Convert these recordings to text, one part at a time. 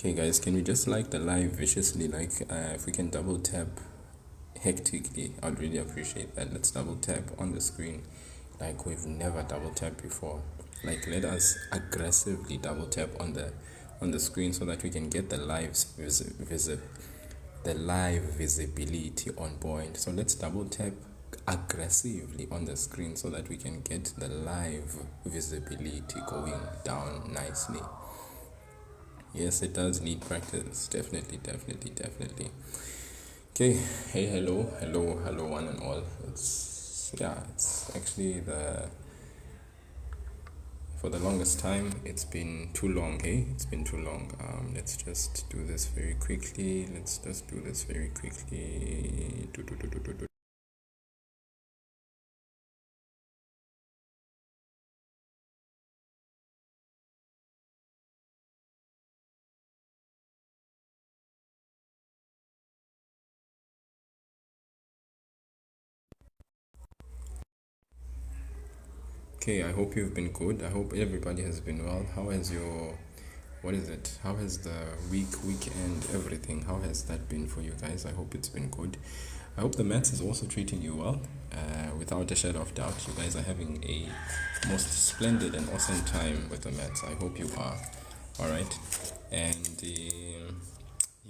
Okay guys, can we just like the live viciously, if we can double tap hectically, I'd really appreciate that. Let's double tap on the screen like we've never double tapped before. Like, let us aggressively double tap on the screen so that we can get the live visibility on point. So let's double tap aggressively on the screen so that we can get the live visibility going down nicely. Yes, it does need practice. Definitely. Okay. Hey, hello, one and all. It's actually for the longest time, it's been too long, hey? It's been too long. Let's just do this very quickly. Okay, I hope you've been good. I hope everybody has been well. How has how has the weekend, everything, how has that been for you guys? I hope it's been good. I hope the maths is also treating you well. Without a shadow of doubt, you guys are having a most splendid and awesome time with the maths. I hope you are. All right. And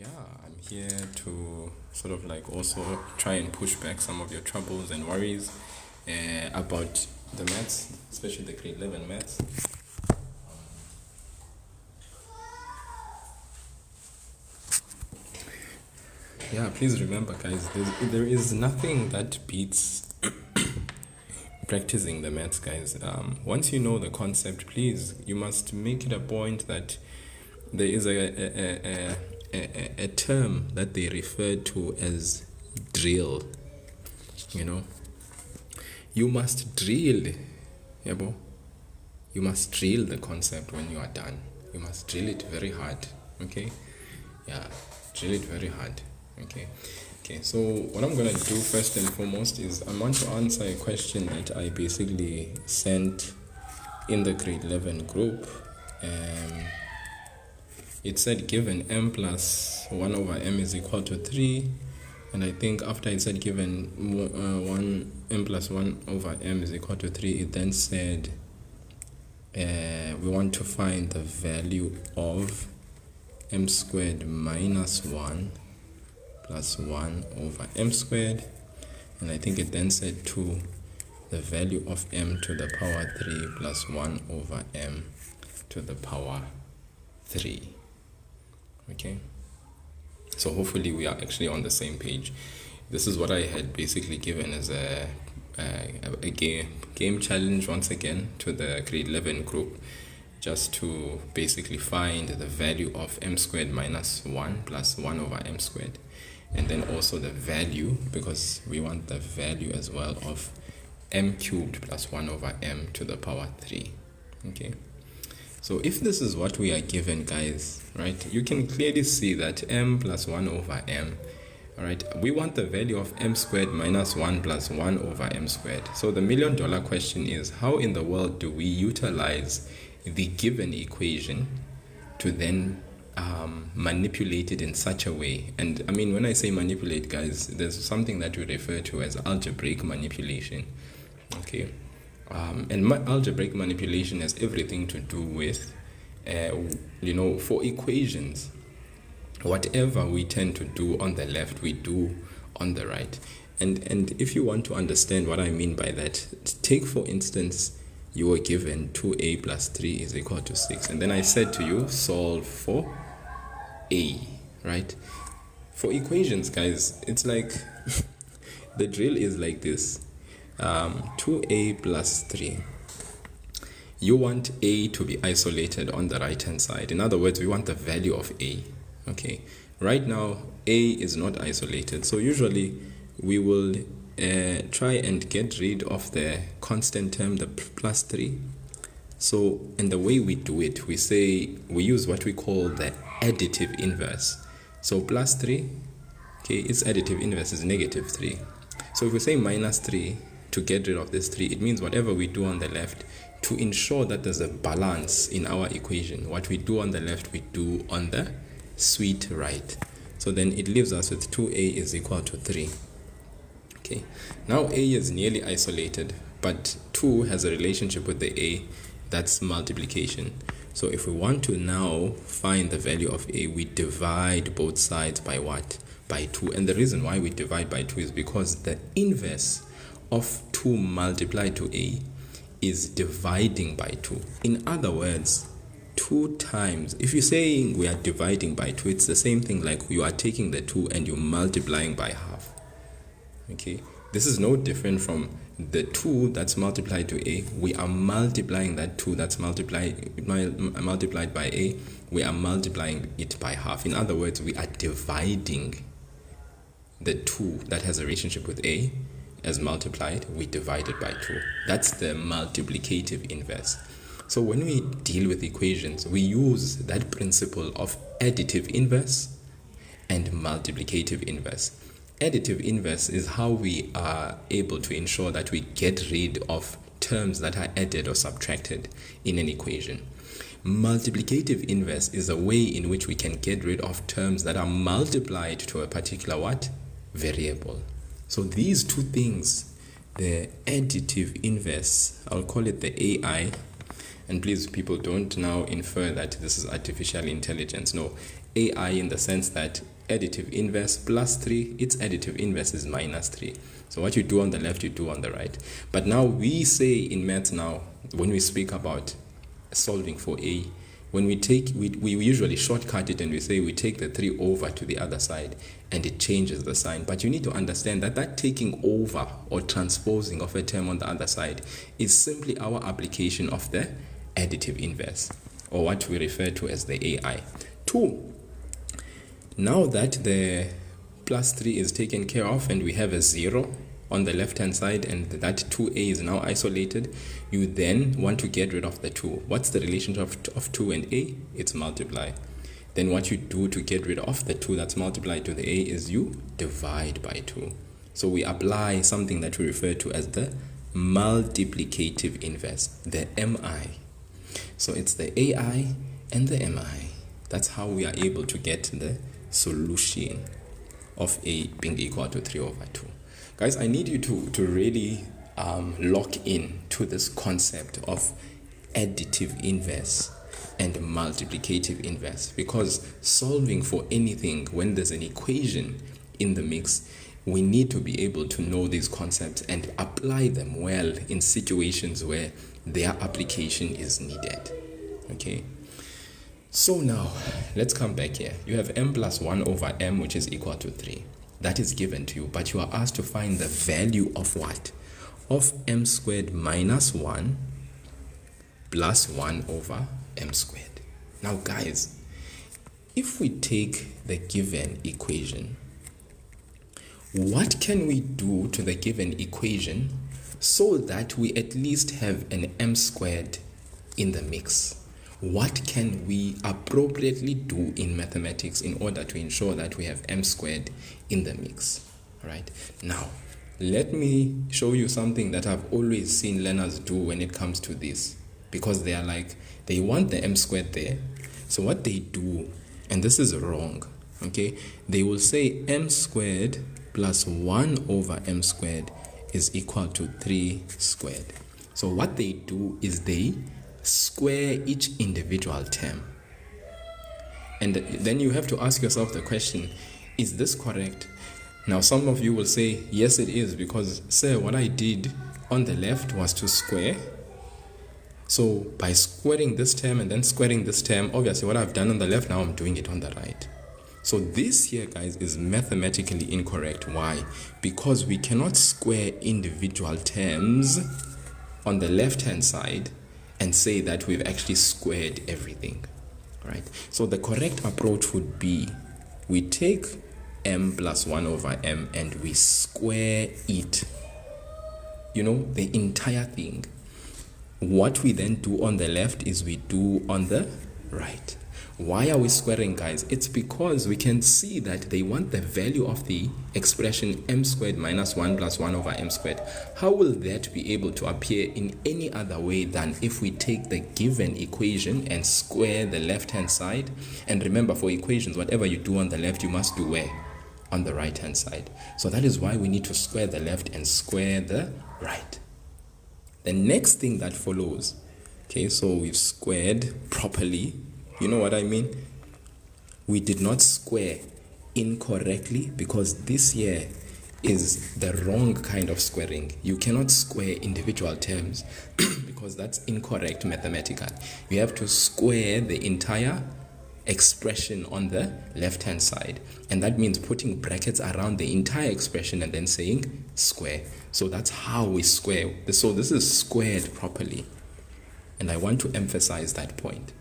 I'm here to sort of like also try and push back some of your troubles and worries about the maths, especially the grade 11 maths. Yeah, please remember, guys, there is nothing that beats practicing the maths, guys. Once you know the concept, please, you must make it a point that there is a term that they refer to as drill. You must drill, yabo. You must drill the concept when you are done. You must drill it very hard, okay? Yeah, drill it very hard, okay? Okay, so what I'm gonna do first and foremost is I want to answer a question that I basically sent in the grade 11 group. It said given m plus 1 over m is equal to 3, and I think after it said given m plus 1 over m is equal to 3, it then said we want to find the value of m squared minus 1 plus 1 over m squared, and I think it then said 2, the value of m to the power 3 plus 1 over m to the power 3. Okay, so hopefully we are actually on the same page. This is what I had basically given as a game challenge once again to the grade 11 group, just to basically find the value of m squared minus 1 plus 1 over m squared, and then also the value, because we want the value as well, of m cubed plus 1 over m to the power 3. Okay, so if this is what we are given, guys, right, you can clearly see that m plus 1 over m, all right, we want the value of m squared minus 1 plus 1 over m squared. So the $1 million question is, how in the world do we utilize the given equation to then manipulate it in such a way? And I mean, when I say manipulate, guys, there's something that we refer to as algebraic manipulation. Okay, and algebraic manipulation has everything to do with for equations, whatever we tend to do on the left, we do on the right. And if you want to understand what I mean by that, take for instance, you were given 2a plus 3 is equal to 6, and then I said to you, solve for a, right? For equations, guys, it's like the drill is like this. 2a plus 3, you want a to be isolated on the right hand side. In other words, we want the value of a. Okay, right now a is not isolated, so usually we will try and get rid of the constant term, the plus 3. So, and the way we do it, we use what we call the additive inverse. So plus 3, okay, its additive inverse is negative 3. So if we say minus 3 to get rid of this 3, it means whatever we do on the left, to ensure that there's a balance in our equation, what we do on the left, we do on the sweet right. So then it leaves us with 2a is equal to 3. Okay, now a is nearly isolated, but 2 has a relationship with the a, that's multiplication. So if we want to now find the value of a, we divide both sides by what? By 2. And the reason why we divide by 2 is because the inverse of 2 multiplied to a is dividing by 2. In other words, 2 times, if you're saying we are dividing by 2, it's the same thing like you are taking the 2 and you're multiplying by half. Okay, this is no different from the 2 that's multiplied to a. We are multiplying that 2 that's multiplied by a. We are multiplying it by half. In other words, we are dividing the 2 that has a relationship with a as multiplied. We divide it by 2. That's the multiplicative inverse. So when we deal with equations, we use that principle of additive inverse and multiplicative inverse. Additive inverse is how we are able to ensure that we get rid of terms that are added or subtracted in an equation. Multiplicative inverse is a way in which we can get rid of terms that are multiplied to a particular what? Variable. So these two things, the additive inverse, I'll call it the AI, and please people don't now infer that this is artificial intelligence. No, AI in the sense that additive inverse plus 3, its additive inverse is minus 3. So what you do on the left, you do on the right. But now we say in maths now, when we speak about solving for a, when we usually shortcut it and we say we take the 3 over to the other side and it changes the sign. But you need to understand that that taking over or transposing of a term on the other side is simply our application of the additive inverse, or what we refer to as the AI. 2. Now that the plus 3 is taken care of and we have a 0 on the left hand side and that 2a is now isolated, you then want to get rid of the 2. What's the relationship of 2 and a? It's multiply. Then what you do to get rid of the 2 that's multiplied to the a is you divide by 2. So we apply something that we refer to as the multiplicative inverse, the MI. So it's the AI and the MI. That's how we are able to get the solution of a being equal to 3 over 2. Guys, I need you to really lock in to this concept of additive inverse and multiplicative inverse, because solving for anything when there's an equation in the mix, we need to be able to know these concepts and apply them well in situations where their application is needed. Okay, so now let's come back here. You have m plus 1 over m, which is equal to 3. That is given to you, but you are asked to find the value of what? Of m squared minus 1 plus 1 over m squared. Now guys, if we take the given equation, what can we do to the given equation so that we at least have an m squared in the mix? What can we appropriately do in mathematics in order to ensure that we have m squared in the mix? All right. Now, let me show you something that I've always seen learners do when it comes to this, because they are like, they want the m squared there. So what they do, and this is wrong, okay, they will say m squared plus 1 over m squared is equal to 3 squared. So what they do is they square each individual term. And then you have to ask yourself the question, is this correct? Now some of you will say, yes it is, because sir, what I did on the left was to square. So by squaring this term and then squaring this term, obviously what I've done on the left, now I'm doing it on the right. So this here, guys, is mathematically incorrect. Why? Because we cannot square individual terms on the left hand side and say that we've actually squared everything, right? So the correct approach would be, we take m plus 1 over m and we square it, the entire thing. What we then do on the left is we do on the right. Why are we squaring, guys? It's because we can see that they want the value of the expression m squared minus 1 plus 1 over m squared. How will that be able to appear in any other way than if we take the given equation and square the left-hand side? And remember, for equations, whatever you do on the left, you must do where? On the right-hand side. So that is why we need to square the left and square the right. The next thing that follows, okay, so we've squared properly. You know what I mean? We did not square incorrectly because this here is the wrong kind of squaring. You cannot square individual terms because that's incorrect mathematically. You have to square the entire expression on the left hand side, and that means putting brackets around the entire expression and then saying square. So that's how we square. So this is squared properly, and I want to emphasize that point.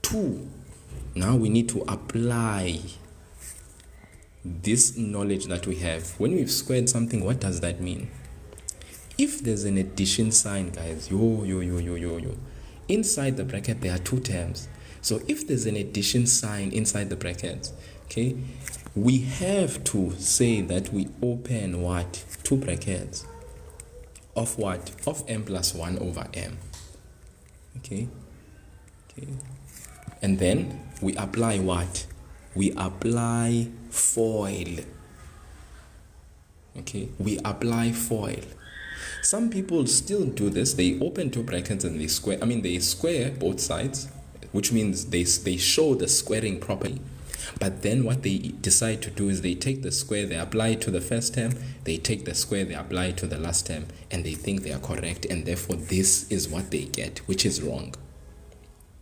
2. Now we need to apply this knowledge that we have. When we've squared something, what does that mean? If there's an addition sign, guys, inside the bracket there are 2 terms. So if there's an addition sign inside the brackets, okay, we have to say that we open what? 2 brackets of what? Of m plus 1 over m. Okay. And then we apply what? We apply FOIL. Okay, we apply FOIL. Some people still do this. They open 2 brackets and they square both sides, which means they show the squaring properly. But then what they decide to do is they take the square, they apply it to the first term, they take the square, they apply it to the last term, and they think they are correct, and therefore this is what they get, which is wrong.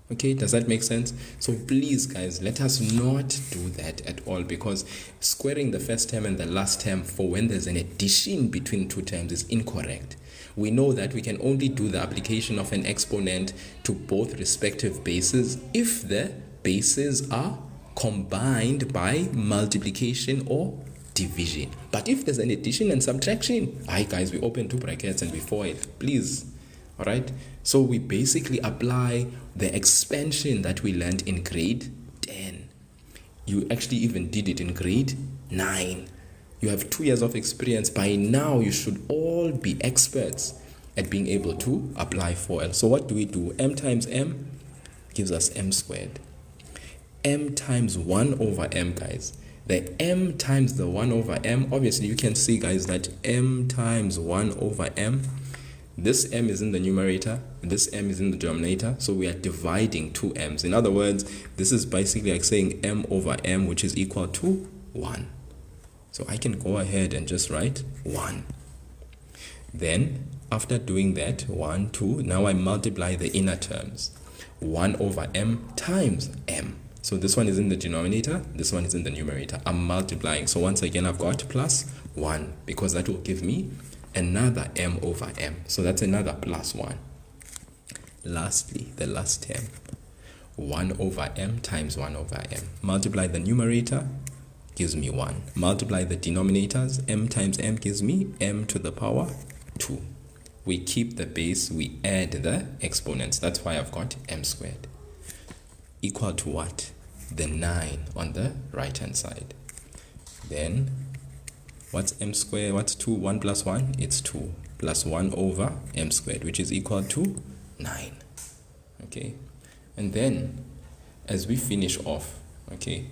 Okay, does that make sense? So please, guys, let us not do that at all, because squaring the first term and the last term for when there's an addition between 2 terms is incorrect. We know that we can only do the application of an exponent to both respective bases if the bases are combined by multiplication or division. But if there's an addition and subtraction, hi guys, we open 2 brackets and we FOIL, please. All right, so we basically apply the expansion that we learned in grade 10. You actually even did it in grade 9. You have 2 years of experience. By now, you should all be experts at being able to apply FOIL. So what do we do? M times m gives us m squared. M times 1 over m, guys. The m times the 1 over m, obviously you can see, guys, that m times 1 over m, this m is in the numerator, this m is in the denominator, so we are dividing 2 m's. In other words, this is basically like saying m over m, which is equal to 1. So I can go ahead and just write 1. Then, after doing that, 1, 2, now I multiply the inner terms. 1 over m times m. So this one is in the denominator, this one is in the numerator. I'm multiplying. So once again, I've got plus 1, because that will give me another m over m. So that's another plus 1. Lastly, the last term, 1 over m times 1 over m. Multiply the numerator, gives me 1. Multiply the denominators, m times m gives me m to the power 2. We keep the base, we add the exponents. That's why I've got m squared. Equal to what? The 9 on the right hand side. Then what's m squared? What's 2? 1 plus 1? It's 2 plus 1 over m squared, which is equal to 9. Okay, and then as we finish off, okay,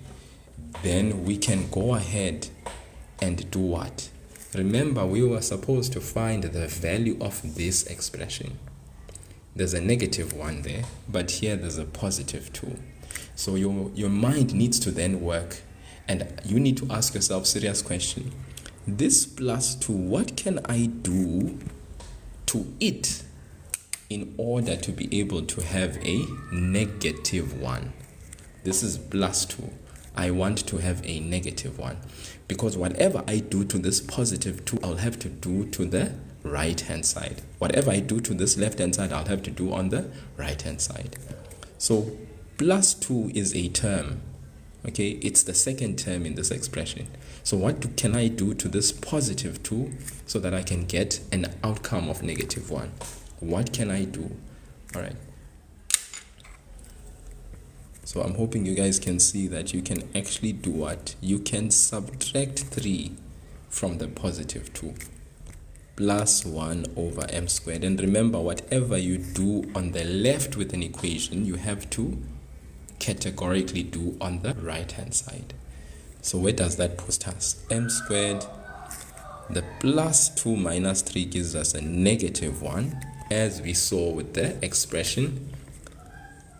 then we can go ahead and do what? Remember, we were supposed to find the value of this expression. There's a negative 1 there, but here there's a positive 2. So your mind needs to then work, and you need to ask yourself serious question. This plus 2, what can I do to it in order to be able to have a negative 1? This is plus 2. I want to have a negative 1, because whatever I do to this positive 2, I'll have to do to the right hand side. Whatever I do to this left hand side, I'll have to do on the right hand side. So plus 2 is a term. Okay, it's the second term in this expression. So what can I do to this positive 2 so that I can get an outcome of negative 1? What can I do? All right. So I'm hoping you guys can see that you can actually do what? You can subtract 3 from the positive 2 plus 1 over m squared. And remember, whatever you do on the left with an equation, you have to categorically do on the right hand side. So where does that put us? M squared, the plus 2 minus 3 gives us a negative 1, as we saw with the expression,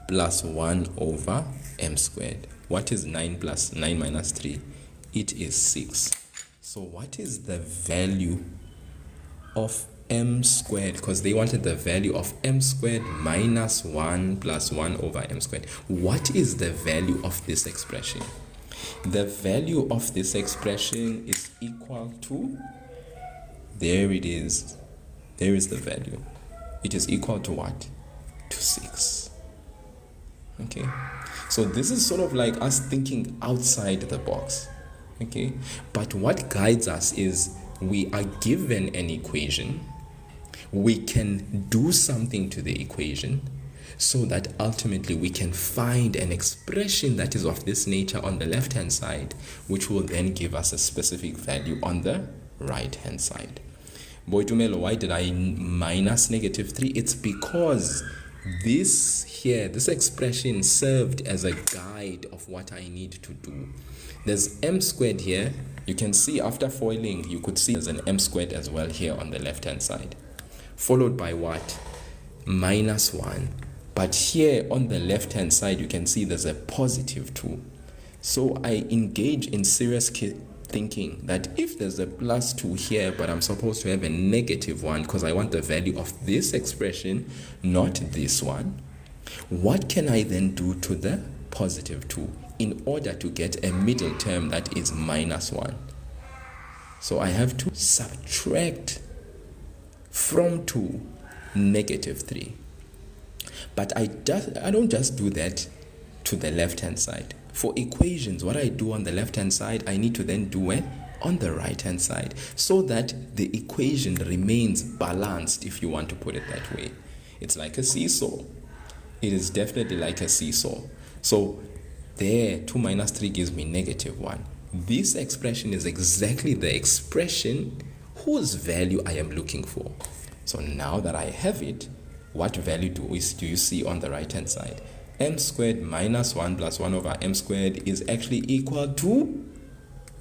plus 1 over m squared. What is 9 plus 9 minus 3? It is 6. So what is the value of m squared? Because they wanted the value of m squared minus 1 plus 1 over m squared. What is the value of this expression? The value of this expression is equal to, there it is. There is the value. It is equal to what? To 6. Okay, so this is sort of like us thinking outside the box. Okay, but what guides us is we are given an equation, we can do something to the equation so that ultimately we can find an expression that is of this nature on the left hand side, which will then give us a specific value on the right hand side. Boitumelo, why did I minus negative 3? It's because this here, this expression served as a guide of what I need to do. There's m squared here. You can see after foiling, you could see there's an m squared as well here on the left hand side. Followed by what? Minus 1. But here on the left hand side, you can see there's a positive 2. So I engage in serious thinking that if there's a plus 2 here, but I'm supposed to have a negative 1 because I want the value of this expression, not this one, what can I then do to the positive 2 in order to get a middle term that is minus 1? So I have to subtract from 2 negative 3. But I don't just do that to the left hand side. For equations, what I do on the left hand side, I need to then do it on the right hand side so that the equation remains balanced, if you want to put it that way. It's like a seesaw. It is definitely like a seesaw. So there, 2 minus 3 gives me negative 1. This expression is exactly the expression whose value I am looking for. So now that I have it, what value do you see on the right hand side? M squared minus 1 plus 1 over m squared is actually equal to,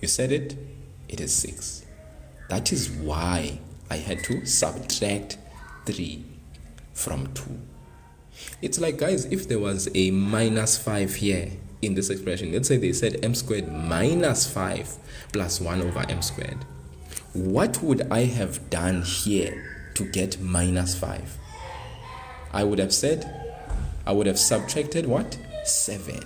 you said it, it is 6. That is why I had to subtract 3 from 2. It's like, guys, if there was a minus 5 here in this expression, let's say they said m squared minus 5 plus 1 over m squared. What would I have done here to get minus 5? I would have subtracted what? 7.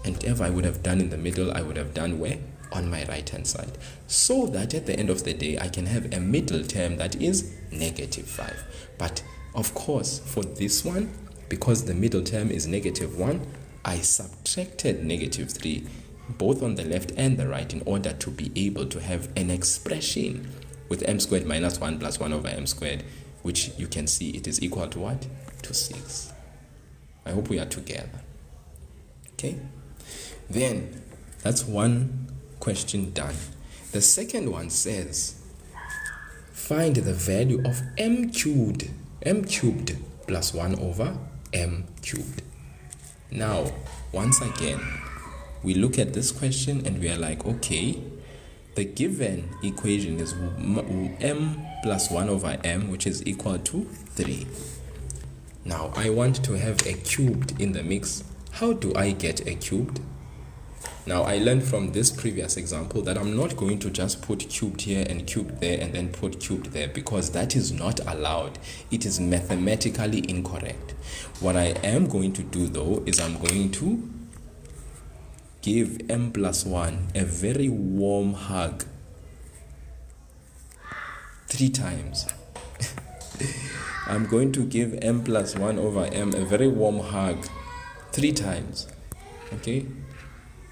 And whatever I would have done in the middle, I would have done where? On my right hand side. So that at the end of the day, I can have a middle term that is negative 5. But of course, for this one, because the middle term is negative 1, I subtracted negative 3, both on the left and the right, in order to be able to have an expression with m squared minus 1 plus 1 over m squared, which you can see it is equal to what? To 6. I hope we are together. Okay? Then, that's one question done. The second one says, find the value of m cubed plus 1 over m cubed. Now, once again, we look at this question and we are like, okay, the given equation is m plus 1 over m, which is equal to 3. Now, I want to have a cubed in the mix. How do I get a cubed? Now, I learned from this previous example that I'm not going to just put cubed here and cubed there and then put cubed there, because that is not allowed. It is mathematically incorrect. What I am going to do though is I'm going to give m plus 1 a very warm hug 3 times. I'm going to give m plus 1 over m a very warm hug 3 times. Okay?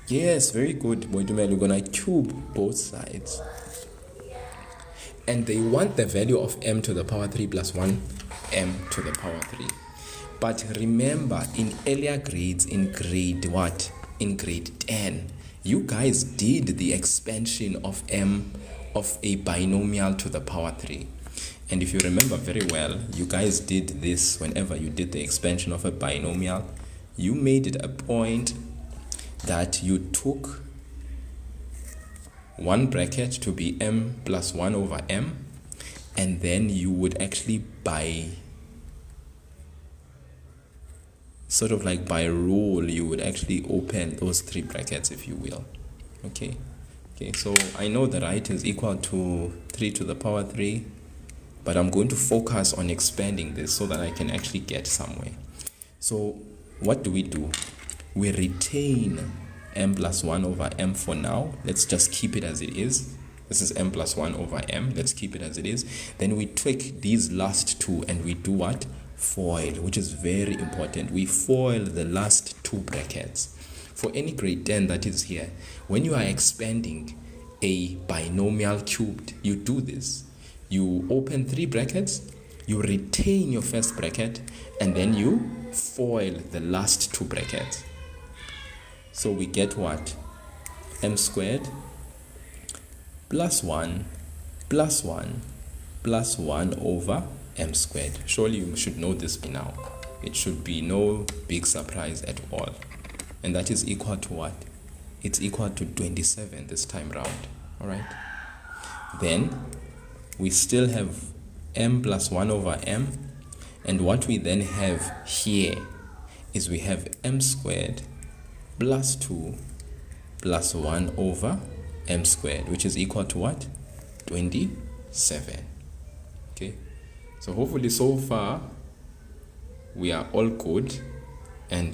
Yes, very good. We're going to cube both sides. And they want the value of m to the power 3 plus 1 m to the power 3. But remember, in earlier grades, in grade what? In grade 10, you guys did the expansion of a binomial to the power 3. And if you remember very well, you guys did this whenever you did the expansion of a binomial. You made it a point that you took one bracket to be m plus 1 over m, and then you would actually sort of like by rule, you would actually open those 3 brackets, if you will. Okay, so I know the right is equal to 3 to the power 3, but I'm going to focus on expanding this so that I can actually get somewhere. So what do? We retain m plus 1 over m for now. Let's just keep it as it is. This is m plus 1 over m. Let's keep it as it is. Then we take these last 2 and we do what? Foil, which is very important. We foil the last 2 brackets. For any grade 10 that is here, when you are expanding a binomial cubed, you do this. You open 3 brackets, you retain your first bracket, and then you foil the last 2 brackets. So we get what? M squared plus 1 plus 1 plus 1 over m squared. Surely you should know this by now. It should be no big surprise at all. And that is equal to what? It's equal to 27 this time round. Alright? Then we still have m plus 1 over m. And what we then have here is we have m squared plus 2 plus 1 over m squared, which is equal to what? 27. Okay? So hopefully so far we are all good, and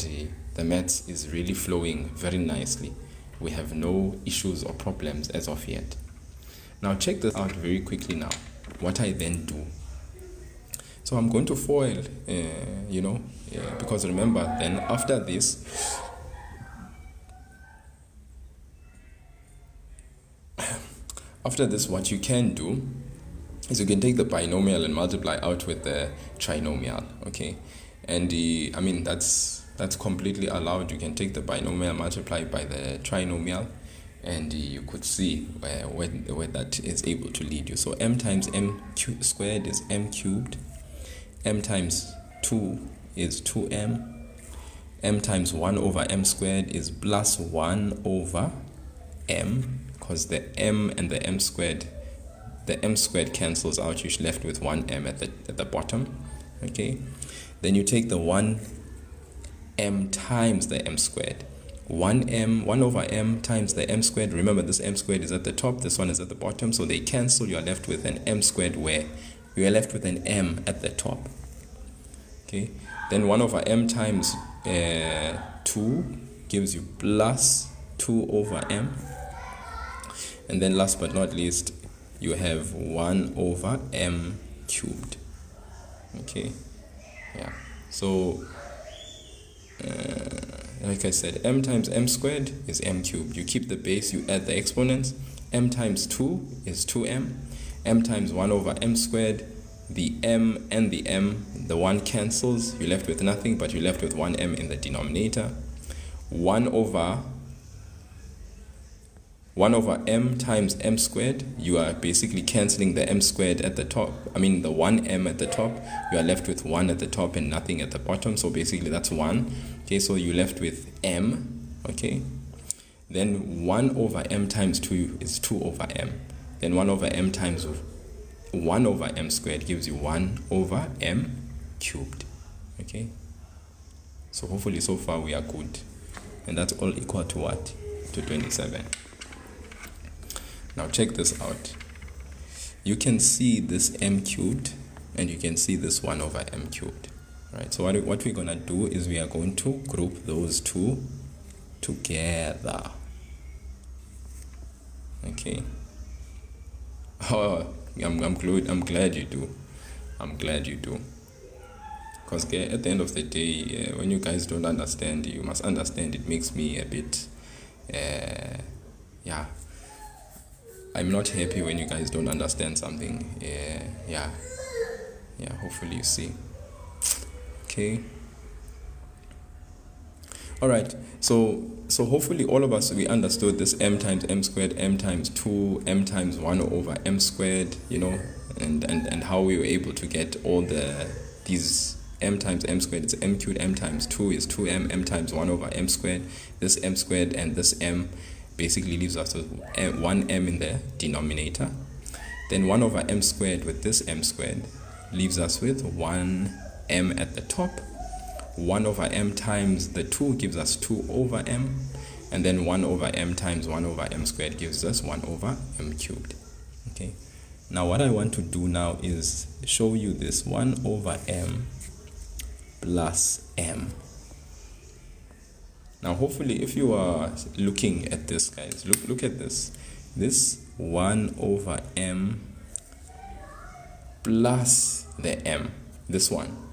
the maths is really flowing very nicely. We have no issues or problems as of yet. Now check this out very quickly now. What I then do. So I'm going to foil, because remember then after this, what you can do is you can take the binomial and multiply out with the trinomial, okay? And that's completely allowed. You can take the binomial, multiply by the trinomial, and you could see where that is able to lead you. So m times m squared is m cubed, m times 2 is 2m, m times 1 over m squared is plus 1 over m, because the m and the m squared cancels out. You're left with 1m at the bottom. Okay, then you take the 1m times the m squared. 1 over m times the m squared. Remember, this m squared is at the top, this one is at the bottom, so they cancel. You are left with an m squared, where you are left with an m at the top. Okay, then 1 over m times 2 gives you plus 2 over m. And then last but not least, you have 1 over m cubed. Okay, yeah. So like I said, m times m squared is m cubed. You keep the base, you add the exponents. M times 2 is 2m. M times 1 over m squared, the m and the m, the 1 cancels. You're left with nothing, but you're left with 1m in the denominator. 1 over m times m squared, you are basically cancelling the m squared at the top. The 1m at the top. You are left with 1 at the top and nothing at the bottom. So basically that's 1. Okay, so you're left with m. Okay, then 1 over m times 2 is 2 over m. Then 1 over m times 1 over m squared gives you 1 over m cubed. Okay, so hopefully so far we are good. And that's all equal to what? To 27. Now check this out. You can see this m cubed and you can see this 1 over m cubed. Right? So what we're going to do is we are going to group those two together. Okay. Oh, I'm glad you do. I'm glad you do. Because at the end of the day, when you guys don't understand, you must understand. It makes me a bit, I'm not happy when you guys don't understand something. Hopefully you see. Okay. All right, so hopefully all of us, we understood this m times m squared, m times 2, m times 1 over m squared, you know, and how we were able to get all these m times m squared, it's m cubed, m times 2 is 2m, m times 1 over m squared, this m squared and this m basically leaves us with 1m in the denominator. Then 1 over m squared with this m squared leaves us with 1m at the top. 1 over m times the 2 gives us 2 over m, and then 1 over m times 1 over m squared gives us 1 over m cubed. Okay, now what I want to do now is show you this 1 over m plus m. Now hopefully if you are looking at this, guys, look at this 1 over m plus the m, this one.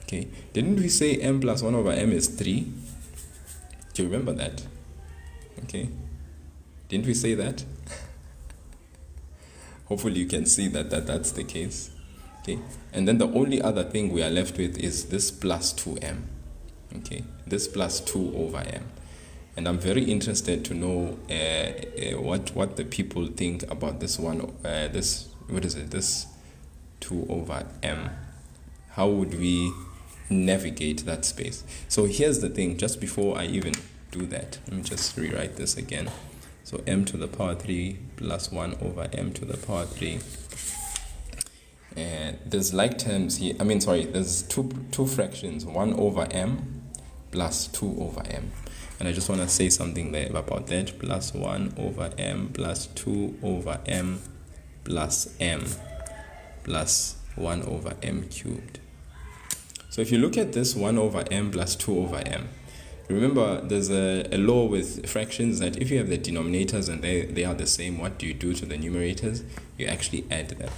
Okay, didn't we say m plus 1 over m is 3? Do you remember that? Okay, didn't we say that? Hopefully you can see that's the case. Okay, and then the only other thing we are left with is this plus 2m. Okay, this plus 2 over m. And I'm very interested to know what the people think about this one, this 2 over m. How would we navigate that space? So here's the thing, just before I even do that, let me just rewrite this again. So m to the power 3 plus 1 over m to the power 3. And there's like terms here, there's two fractions, 1 over m plus 2 over m. And I just want to say something there about that. Plus 1 over m plus 2 over m plus m plus 1 over m cubed. So if you look at this 1 over m plus 2 over m, remember there's a law with fractions that if you have the denominators and they are the same, what do you do to the numerators? You actually add them.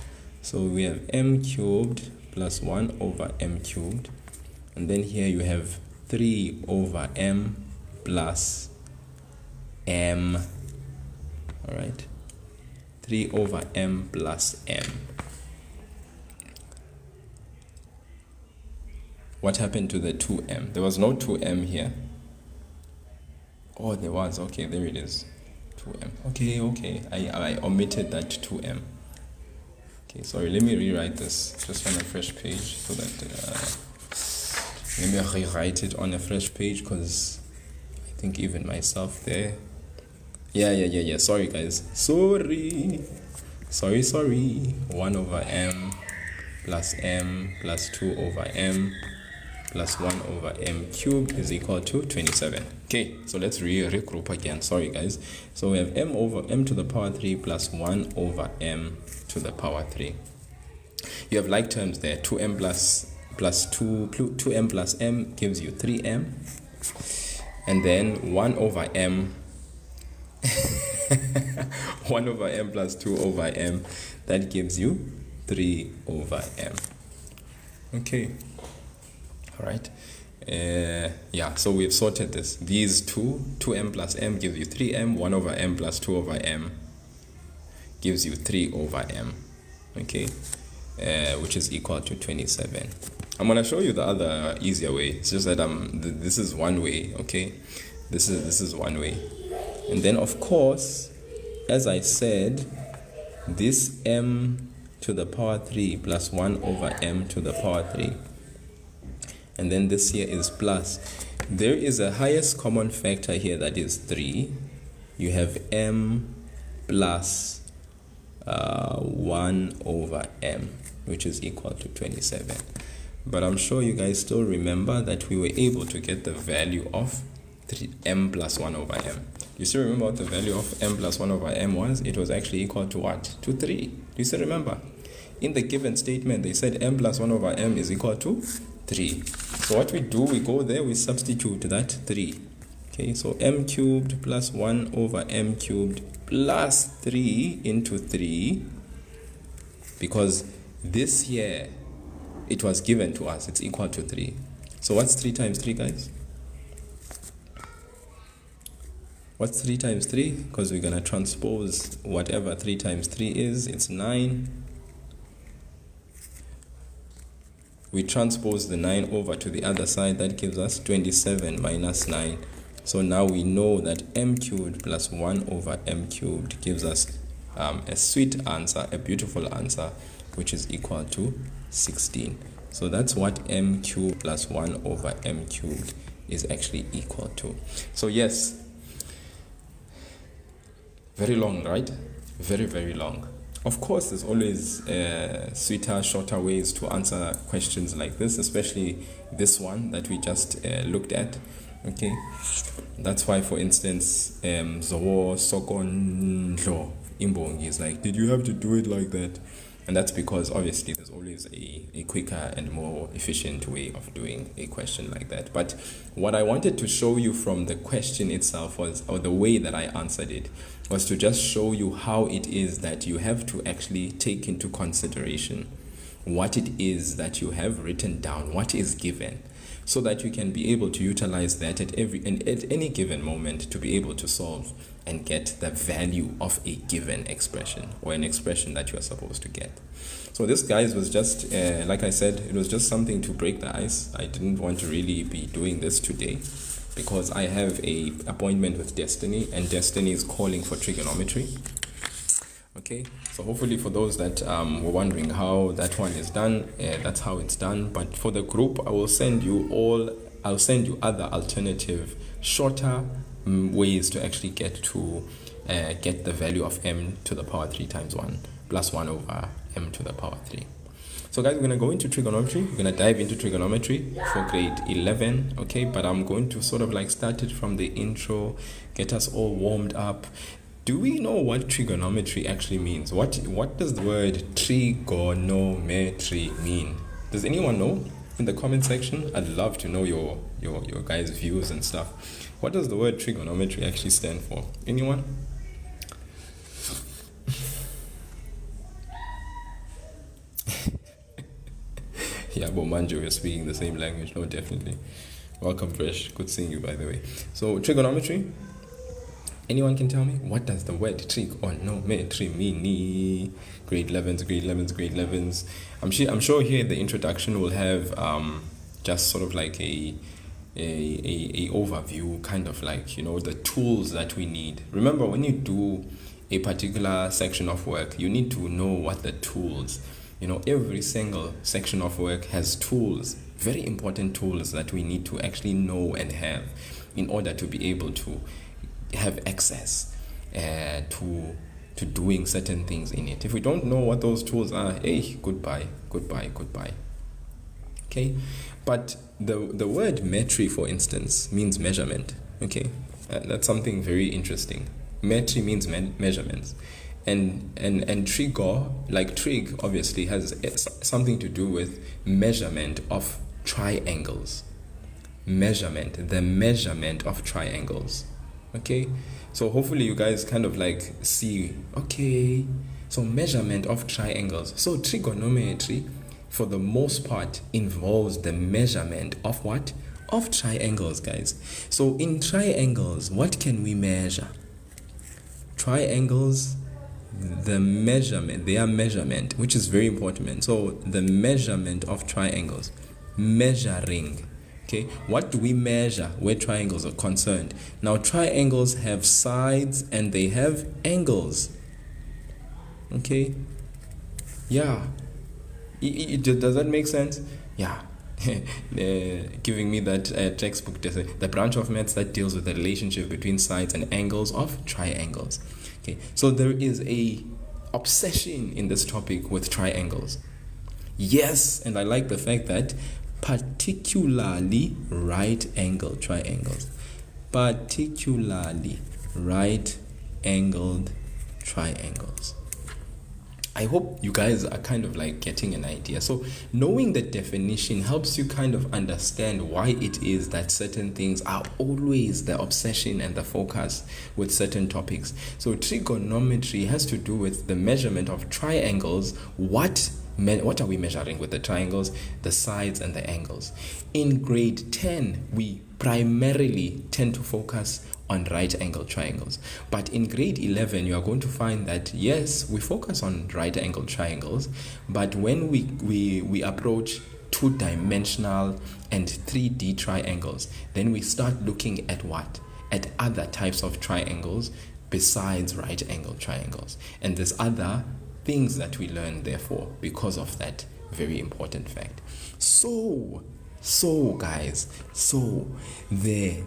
So we have m cubed plus 1 over m cubed, and then here you have 3 over m plus m. All right, 3 over m plus m. What happened to the 2m? There was no 2m here. Oh, there was. Okay, there it is. 2m. Okay. I omitted that 2m. Okay, sorry. Let me rewrite this just on a fresh page so that let me rewrite it on a fresh page, because I think even myself there. Yeah. Sorry, guys. Sorry. 1 over m plus 2 over m plus 1 over m cubed is equal to 27. Okay, so let's regroup again. Sorry, guys. So we have m over m to the power 3 plus 1 over m to the power 3. You have like terms there. 2m plus 2m plus m gives you 3m, and then 1 over m 1 over m plus 2 over m, that gives you 3 over m. Okay, all right. So we've sorted this. These 2m plus m gives you 3m, 1 over m plus 2 over m gives you 3 over m. Okay, which is equal to 27. I'm going to show you the other easier way. It's just that this is one way. Okay, this is one way. And then of course, as I said, this m to the power 3 plus 1 over m to the power 3, and then this here is plus. There is a highest common factor here, that is 3. You have m plus 1 over m, which is equal to 27. But I'm sure you guys still remember that we were able to get the value of m plus 1 over m. You still remember what the value of m plus 1 over m was? It was actually equal to what? To 3. Do you still remember? In the given statement, they said m plus 1 over m is equal to 3. So what we do, we go there, we substitute that 3. Okay, so m cubed plus 1 over m cubed plus 3 into 3, because this here, it was given to us, it's equal to 3. So what's 3 times 3, guys? What's 3 times 3? Because we're going to transpose whatever 3 times 3 is. It's 9. We transpose the 9 over to the other side. That gives us 27 minus 9. So now we know that m cubed plus 1 over m cubed gives us a sweet answer, a beautiful answer, which is equal to 16. So that's what m cubed plus 1 over m cubed is actually equal to. So yes, very long, right? Very, very long. Of course, there's always sweeter, shorter ways to answer questions like this, especially this one that we just looked at. Okay, that's why, for instance, Zowo Sokondlo Imbongi is like, did you have to do it like that? And that's because obviously there's always a quicker and more efficient way of doing a question like that. But what I wanted to show you from the question itself was, or the way that I answered it, was to just show you how it is that you have to actually take into consideration what it is that you have written down, what is given, so that you can be able to utilize that at any given moment to be able to solve and get the value of a given expression or an expression that you are supposed to get. So this, guys, was just, like I said, it was just something to break the ice. I didn't want to really be doing this today because I have a appointment with Destiny, and Destiny is calling for trigonometry. Okay, so hopefully for those that were wondering how that one is done, that's how it's done. But for the group, I'll send you other alternative, shorter ways to actually get the value of m to the power 3 times 1 plus 1 over m to the power 3. So guys, we're going to go into trigonometry. We're going to dive into trigonometry for grade 11, okay? But I'm going to sort of like start it from the intro, get us all warmed up. Do we know what trigonometry actually means? What does the word trigonometry mean? Does anyone know? In the comment section, I'd love to know your guys' views and stuff. What does the word trigonometry actually stand for? Anyone? Yeah, Bomanjo, we're speaking the same language. No, definitely. Welcome, Fresh. Good seeing you, by the way. So, trigonometry. Anyone can tell me? What does the word trigonometry mean? Grade 11s. I'm sure here the introduction will have just sort of like a overview, kind of like, the tools that we need. Remember, when you do a particular section of work, you need to know what the tools. Every single section of work has tools, very important tools that we need to actually know and have in order to be able to have access to doing certain things in it. If we don't know what those tools are, hey, goodbye. Okay, but the word metry, for instance, means measurement. Okay, that's something very interesting. Metry means measurements, and trigo, like trig, obviously has something to do with measurement of triangles. The measurement of triangles. Okay, so hopefully you guys kind of like see, okay, so measurement of triangles. So trigonometry, for the most part, involves the measurement of what? Of triangles, guys. So in triangles, what can we measure? Triangles, their measurement, which is very important. So the measurement of triangles, measuring. Okay, what do we measure where triangles are concerned? Now, triangles have sides and they have angles. Okay, yeah. Does that make sense? Yeah. Giving me that textbook, the branch of maths that deals with the relationship between sides and angles of triangles. Okay, so there is a obsession in this topic with triangles. Yes, and I like the fact that particularly right-angled triangles. Particularly right-angled triangles. I hope you guys are kind of like getting an idea. So knowing the definition helps you kind of understand why it is that certain things are always the obsession and the focus with certain topics. So trigonometry has to do with the measurement of triangles. What are we measuring with the triangles? The sides and the angles. In grade 10, we primarily tend to focus on right-angled triangles. But in grade 11, you are going to find that, yes, we focus on right-angled triangles, but when we approach two-dimensional and 3D triangles, then we start looking at what? At other types of triangles besides right angle triangles. And there's other things that we learn, therefore, because of that very important fact. So guys, the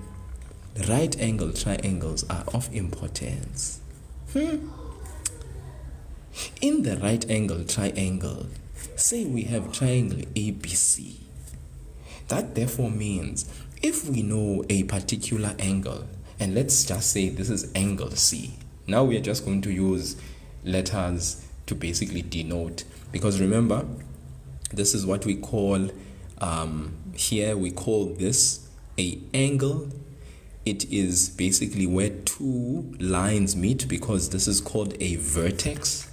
right angle triangles are of importance. In the right angle triangle, say we have triangle ABC. That therefore means if we know a particular angle, and let's just say this is angle C. Now we are just going to use letters to basically denote, because remember, this is what we call, here we call this a angle. It is basically where two lines meet, because this is called a vertex.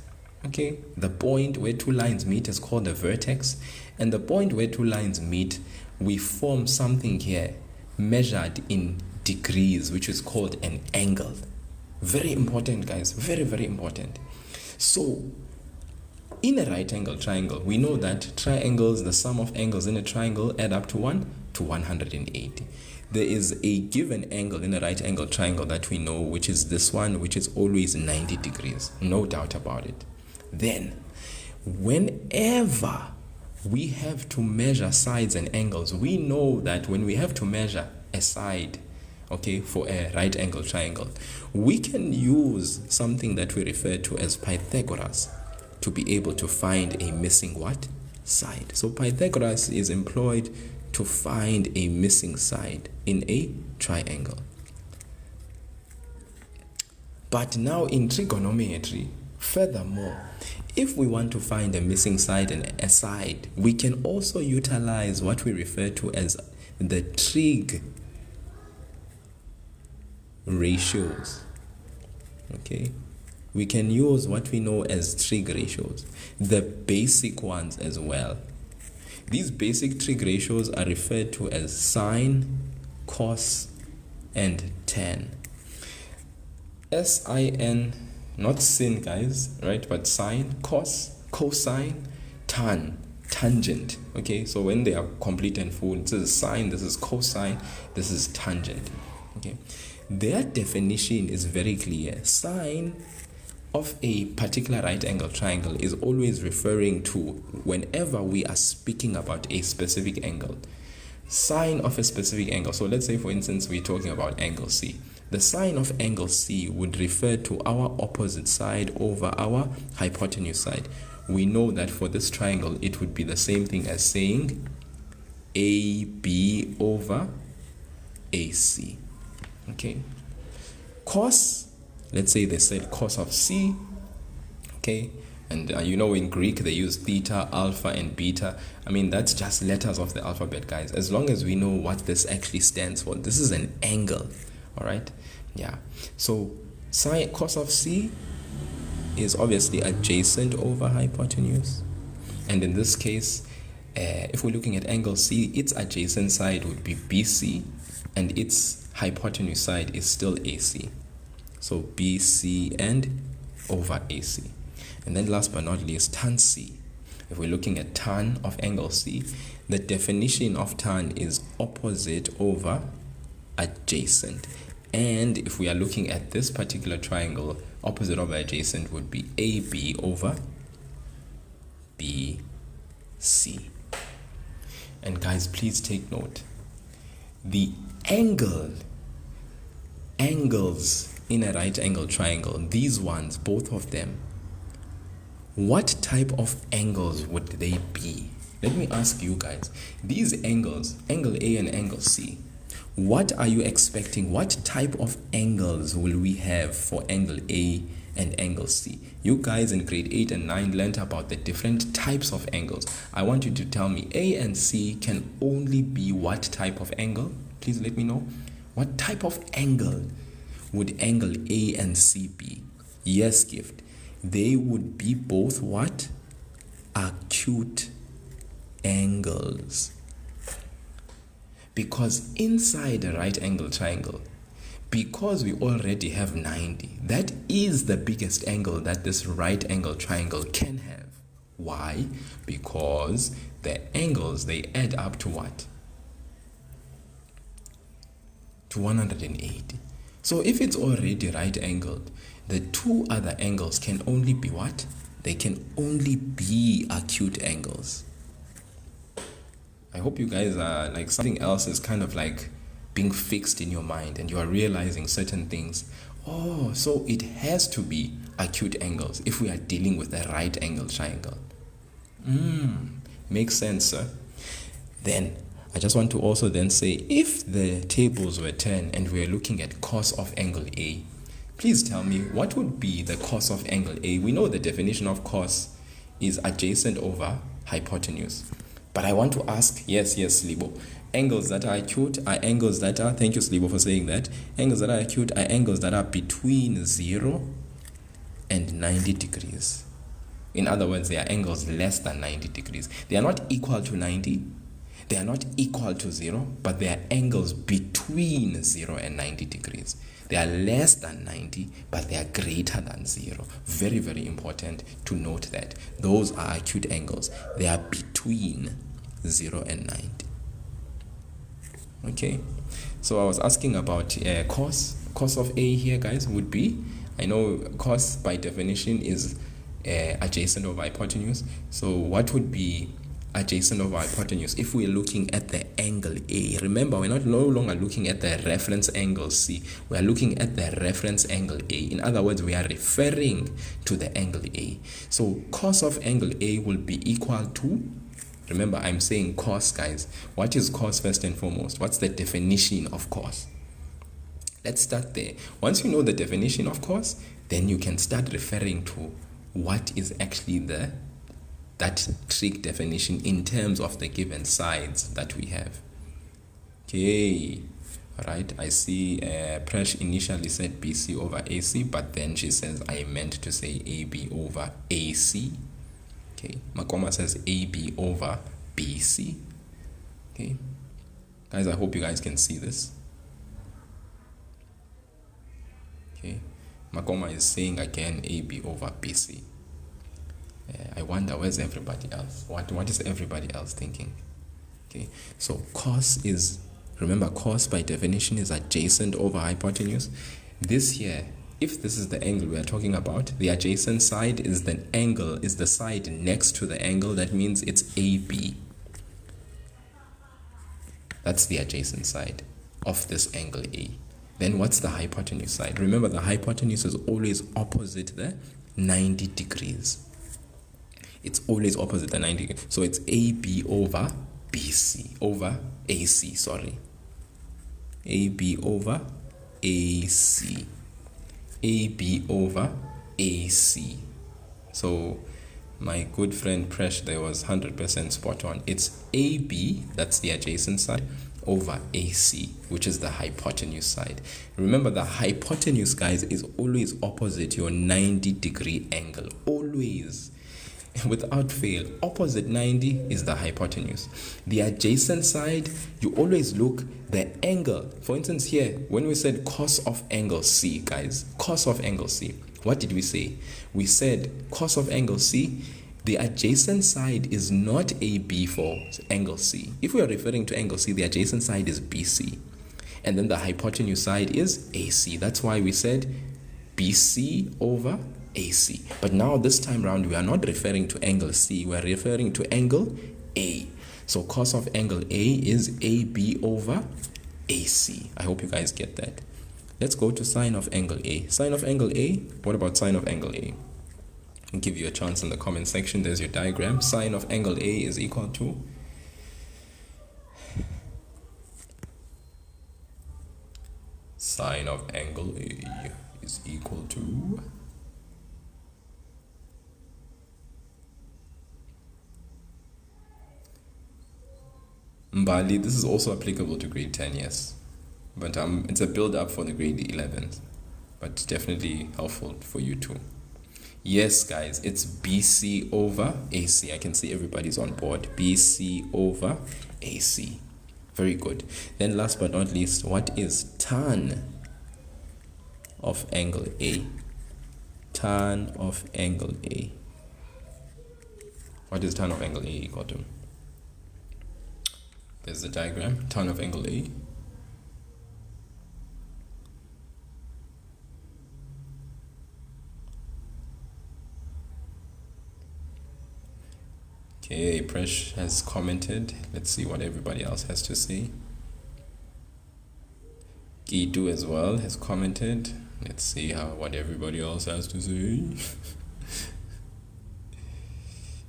Okay, the point where two lines meet is called a vertex, and the point where two lines meet, we form something here measured in degrees, which is called an angle. Very important, guys, very, very important. So in a right angle triangle, we know that triangles, the sum of angles in a triangle add up to 180. There is a given angle in a right angle triangle that we know, which is this one, which is always 90 degrees, no doubt about it. Then whenever we have to measure sides and angles, we know that when we have to measure a side, okay, for a right angle triangle, we can use something that we refer to as Pythagoras to be able to find a missing what? Side. So Pythagoras is employed to find a missing side in a triangle. But now in trigonometry, furthermore, if we want to find a missing side and a side, we can also utilize what we refer to as the trig ratios. Okay, we can use what we know as trig ratios, the basic ones as well. These basic trig ratios are referred to as sine, cos, and tan. SIN, not sin, guys, right? But sine, cos, cosine, tan, tangent. Okay, so when they are complete and full, this is sine, this is cosine, this is tangent. Okay, their definition is very clear. Sine of a particular right angle triangle is always referring to whenever we are speaking about a specific angle. Sine of a specific angle. So let's say, for instance, we're talking about angle C. The sine of angle C would refer to our opposite side over our hypotenuse side. We know that for this triangle, it would be the same thing as saying AB over AC. Okay. Cos, let's say they said cos of C. Okay. And you know, in Greek, they use theta, alpha, and beta. I mean, that's just letters of the alphabet, guys. As long as we know what this actually stands for. This is an angle. All right. Yeah. So sine cos of C is obviously adjacent over hypotenuse. And in this case, if we're looking at angle C, its adjacent side would be BC, and its hypotenuse side is still AC. So BC and over AC. And then last but not least, tan C. If we're looking at tan of angle C, the definition of tan is opposite over adjacent. And if we are looking at this particular triangle, opposite over adjacent would be AB over BC. And guys, please take note. The angles in a right angle triangle, these ones, both of them, what type of angles would they be? Let me ask you guys. These angles, angle A and angle C, what are you expecting? What type of angles will we have for angle A and angle C? You guys in grade 8 and 9 learned about the different types of angles. I want you to tell me A and C can only be what type of angle? Please let me know. What type of angle would angle A and C be? Yes, Gift. They would be both what? Acute angles. Because inside a right angle triangle, because we already have 90, that is the biggest angle that this right angle triangle can have. Why? Because the angles, they add up to what? To 180. So if it's already right angled, the two other angles can only be what? They can only be acute angles. I hope you guys are like, something else is kind of like being fixed in your mind and you are realizing certain things. Oh, so it has to be acute angles if we are dealing with a right angle triangle. Makes sense, sir. Then I just want to also then say, if the tables were 10 and we are looking at cos of angle A, please tell me what would be the cos of angle A. We know the definition of cos is adjacent over hypotenuse. But I want to ask, yes, Slibo, angles that are acute are angles that are, thank you Slibo for saying that, angles that are acute are angles that are between 0 and 90 degrees. In other words, they are angles less than 90 degrees. They are not equal to 90, they are not equal to 0, but they are angles between 0 and 90 degrees. They are less than 90, but they are greater than 0. Very, very important to note that. Those are acute angles. They are between 0 and 90. Okay, so I was asking about cos. Cos of A here, guys, would be, I know cos by definition is adjacent over hypotenuse. So what would be adjacent over hypotenuse if we're looking at the angle A? Remember, we're no longer looking at the reference angle C. We are looking at the reference angle A. In other words, we are referring to the angle A. So cos of angle A will be equal to, remember I'm saying cos, guys. What is cos first and foremost? What's the definition of cos? Let's start there. Once you know the definition of cos, then you can start referring to what is actually that trig definition in terms of the given sides that we have. Okay, right. I see Presh initially said BC over AC, but then she says I meant to say AB over AC. Okay, Makoma says AB over BC. Okay, guys, I hope you guys can see this. Okay, Makoma is saying again AB over BC. I wonder, where's everybody else? What is everybody else thinking? Okay, so cos is, remember, cos by definition is adjacent over hypotenuse. This here, if this is the angle we are talking about, the adjacent side is the angle, is the side next to the angle. That means it's AB. That's the adjacent side of this angle A. Then what's the hypotenuse side? Remember, the hypotenuse is always opposite the 90 degrees. It's always opposite the 90 degrees. So it's AB over BC, over AC, sorry. AB over AC. AB over AC. So my good friend Presh there was 100% spot on. It's AB, that's the adjacent side, over AC, which is the hypotenuse side. Remember, the hypotenuse, guys, is always opposite your 90 degree angle. Always. Without fail, opposite 90 is the hypotenuse. The adjacent side, you always look the angle. For instance, here, when we said cos of angle C, guys, cos of angle C, what did we say? We said cos of angle C, the adjacent side is not AB for angle C. If we are referring to angle C, the adjacent side is BC. And then the hypotenuse side is AC. That's why we said BC over AC. But now this time round, we are not referring to angle C, we are referring to angle A. So cos of angle A is AB over AC. I hope you guys get that. Let's go to sine of angle A. Sine of angle A, what about sine of angle A? I'll give you a chance in the comment section. There's your diagram. Sine of angle A is equal to sine of angle A is equal to Mbali. This is also applicable to grade 10, yes. But it's a build-up for the grade 11th. But definitely helpful for you too. Yes, guys, it's BC over AC. I can see everybody's on board. BC over AC. Very good. Then last but not least, what is tan of angle A? Tan of angle A. What is tan of angle A equal to? There's the diagram. Tan of angle A. Okay, Presh has commented. Let's see what everybody else has to say. Gitu as well has commented. Let's see what everybody else has to say.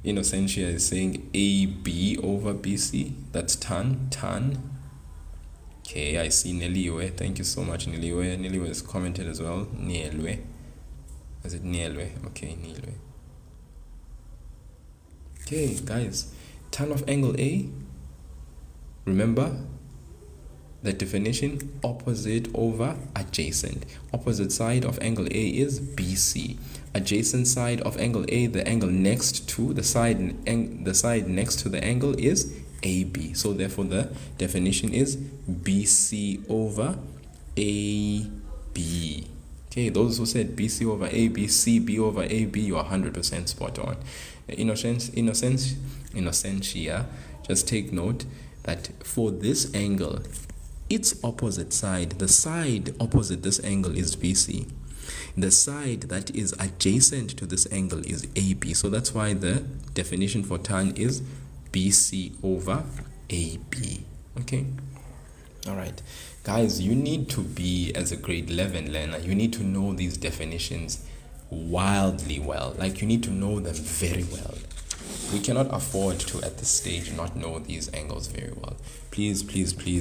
Innocentia is saying AB over BC. That's tan. Okay, I see Neliwe. Thank you so much, Neliwe. Neliwe has commented as well. Nielwe. Is it Nielwe? Okay, Nielwe. Okay, guys. Tan of angle A. Remember the definition: opposite over adjacent. Opposite side of angle A is BC. Adjacent side of angle A, the angle next to the side next to the angle is AB. So therefore the definition is BC over AB. Okay, those who said BC over AB, CB over AB, you are 100% spot on. Innocentia, just take note that for this angle, its opposite side, the side opposite this angle is BC. The side that is adjacent to this angle is AB. So that's why the definition for tan is BC over AB. Okay? Alright. Guys, you need to be, as a grade 11 learner, you need to know these definitions wildly well. Like, you need to know them very well. We cannot afford to, at this stage, not know these angles very well. Please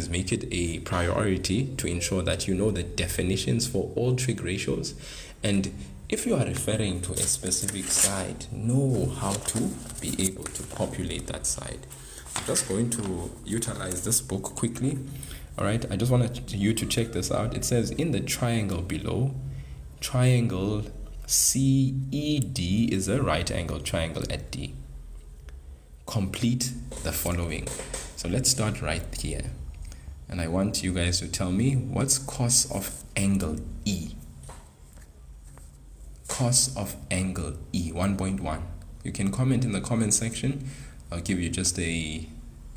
make it a priority to ensure that you know the definitions for all trig ratios. And if you are referring to a specific side, know how to be able to populate that side. I'm just going to utilize this book quickly. All right, I just wanted you to check this out. It says in the triangle below, triangle CED is a right angle triangle at D. Complete the following. So let's start right here. And I want you guys to tell me what's cos of angle E. Cos of angle E, 1.1. You can comment in the comment section. I'll give you just a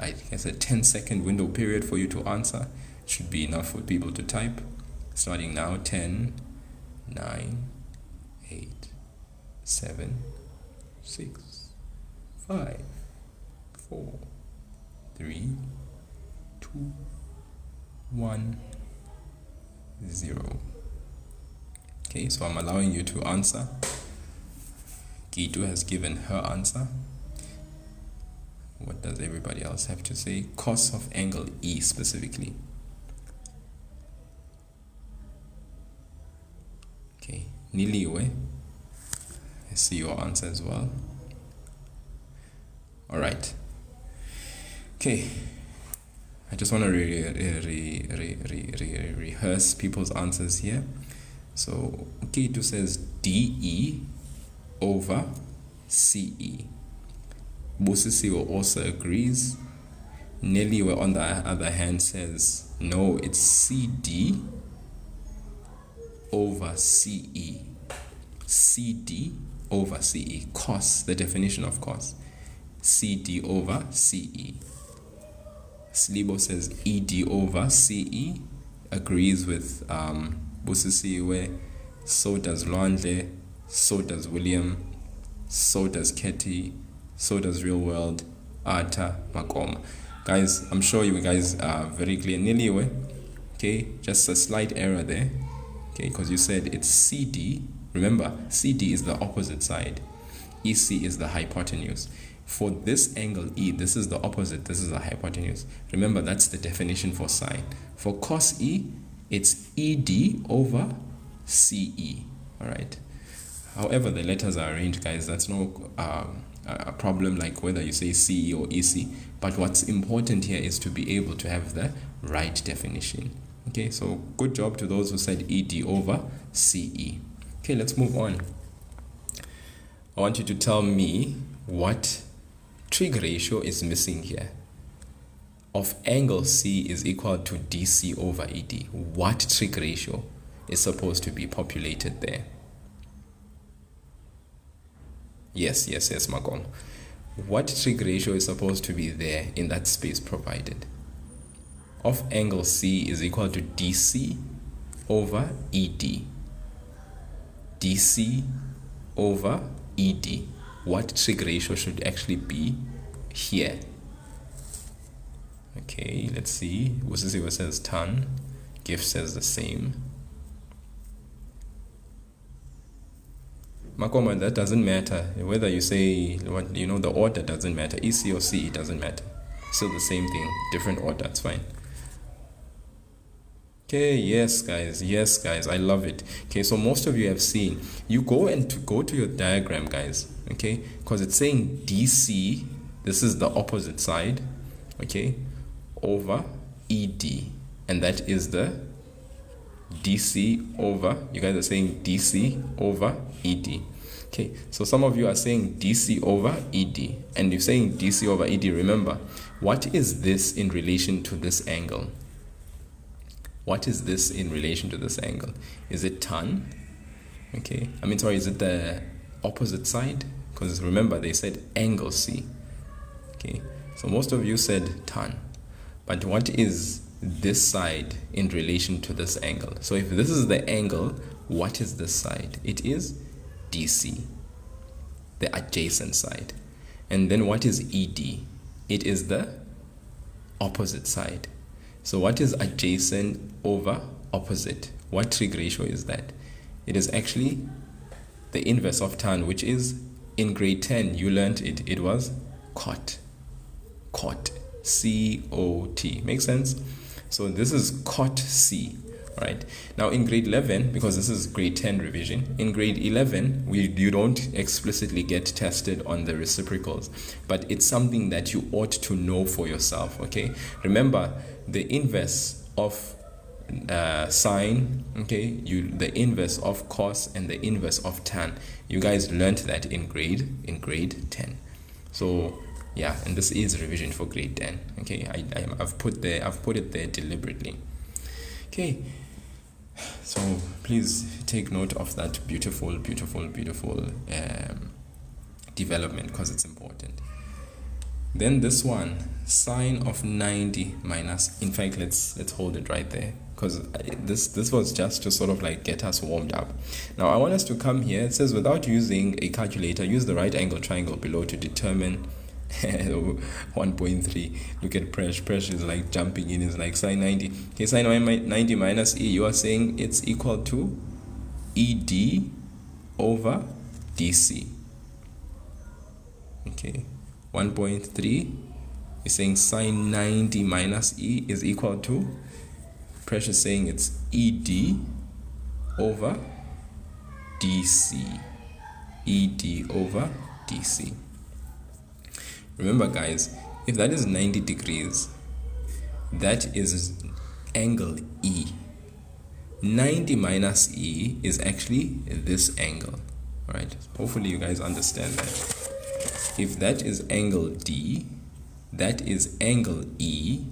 10-second window period for you to answer. It should be enough for people to type. Starting now, 10, 9, 8, 7, 6, 5, 4, 3, 2, 1, 0. Okay, so I'm allowing you to answer. Gitu has given her answer. What does everybody else have to say? Cos of angle E specifically. Okay, Niliwe, I see your answer as well. All right. Okay, I just want to rehearse people's answers here. So Gitu says DE over CE. Busisiwe also agrees. Neliwe, on the other hand, says no, it's CD over CE. CD over CE. Cos, the definition of cos. CD over CE. Slibo says ED over CE. Agrees with Busisiwe. So does Lwandle. So does William. So does Ketty. So does Real World, Arta, Makoma. Guys, I'm sure you guys are very clear. Niliwe, okay, just a slight error there, okay, because you said it's CD. Remember, CD is the opposite side. EC is the hypotenuse. For this angle E, this is the opposite, this is the hypotenuse. Remember, that's the definition for sine. For cos E, it's ED over CE, all right? However the letters are arranged, guys, that's no a problem like whether you say CE or EC, but what's important here is to be able to have the right definition. Okay, so good job to those who said ED over CE. Okay, let's move on. I want you to tell me what trig ratio is missing here. Of angle C is equal to DC over ED. What trig ratio is supposed to be populated there? Yes, Magom. what trig ratio is supposed to be there in that space provided? Of angle C is equal to DC over ED. DC over ED. What trig ratio should actually be here? Okay, let's see. Usisiwe says tan. Gift says the same. Makoma, that doesn't matter. Whether you say what, the order doesn't matter. EC or C, it doesn't matter. Still the same thing, different order, it's fine. Okay, yes guys, I love it. Okay, so most of you have seen, you go to your diagram, guys, okay, because it's saying DC, this is the opposite side, okay, over ED, and that is the DC over, you guys are saying DC over ED. Okay, so some of you are saying DC over ED, and you're saying DC over ED. Remember, what is this in relation to this angle? What is this in relation to this angle? Is it tan? Okay, is it the opposite side? Because remember, they said angle C. Okay, so most of you said tan. But what is this side in relation to this angle? So if this is the angle, what is this side? It is DC, the adjacent side. And then what is ED? It is the opposite side. So what is adjacent over opposite? What trig ratio is that? It is actually the inverse of tan, which is, in grade 10 you learned it. It was cot. C-O-T. Makes sense? So this is cot C. Right. Now in grade 11, because this is grade 10 revision, in grade 11 you don't explicitly get tested on the reciprocals, but it's something that you ought to know for yourself. Okay, remember the inverse of sine, okay, the inverse of cos and the inverse of tan. You guys learned that in grade 10. So yeah, and this is revision for grade 10. Okay, I've put it there deliberately. Okay, so please take note of that beautiful development, because it's important. Then this one, sine of 90 minus, in fact, let's hold it right there, because this was just to sort of like get us warmed up. Now I want us to come here. It says, without using a calculator, use the right angle triangle below to determine 1.3. Look at Presh is like jumping in. Is like sine 90. Okay, sine 90 minus E, you are saying it's equal to ED over DC. Okay, 1.3, you're saying sine 90 minus E is equal to, Presh is saying it's ED over DC. ED over DC. Remember guys, if that is 90 degrees, that is angle E. 90 minus E is actually this angle. Alright, hopefully you guys understand that. If that is angle D, that is angle E,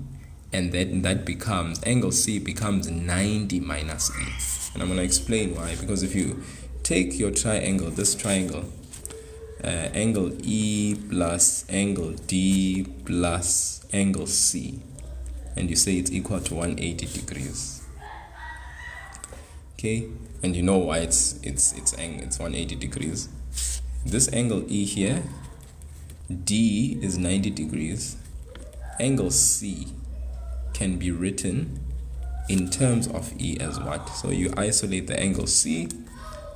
and then that becomes, angle C becomes 90 minus E. And I'm going to explain why. Because if you take your triangle, this triangle, angle E plus angle D plus angle C, and you say it's equal to 180 degrees. Okay, and you know why it's 180 degrees. This angle E here, D is 90 degrees. Angle C can be written in terms of E as what? So you isolate the angle C,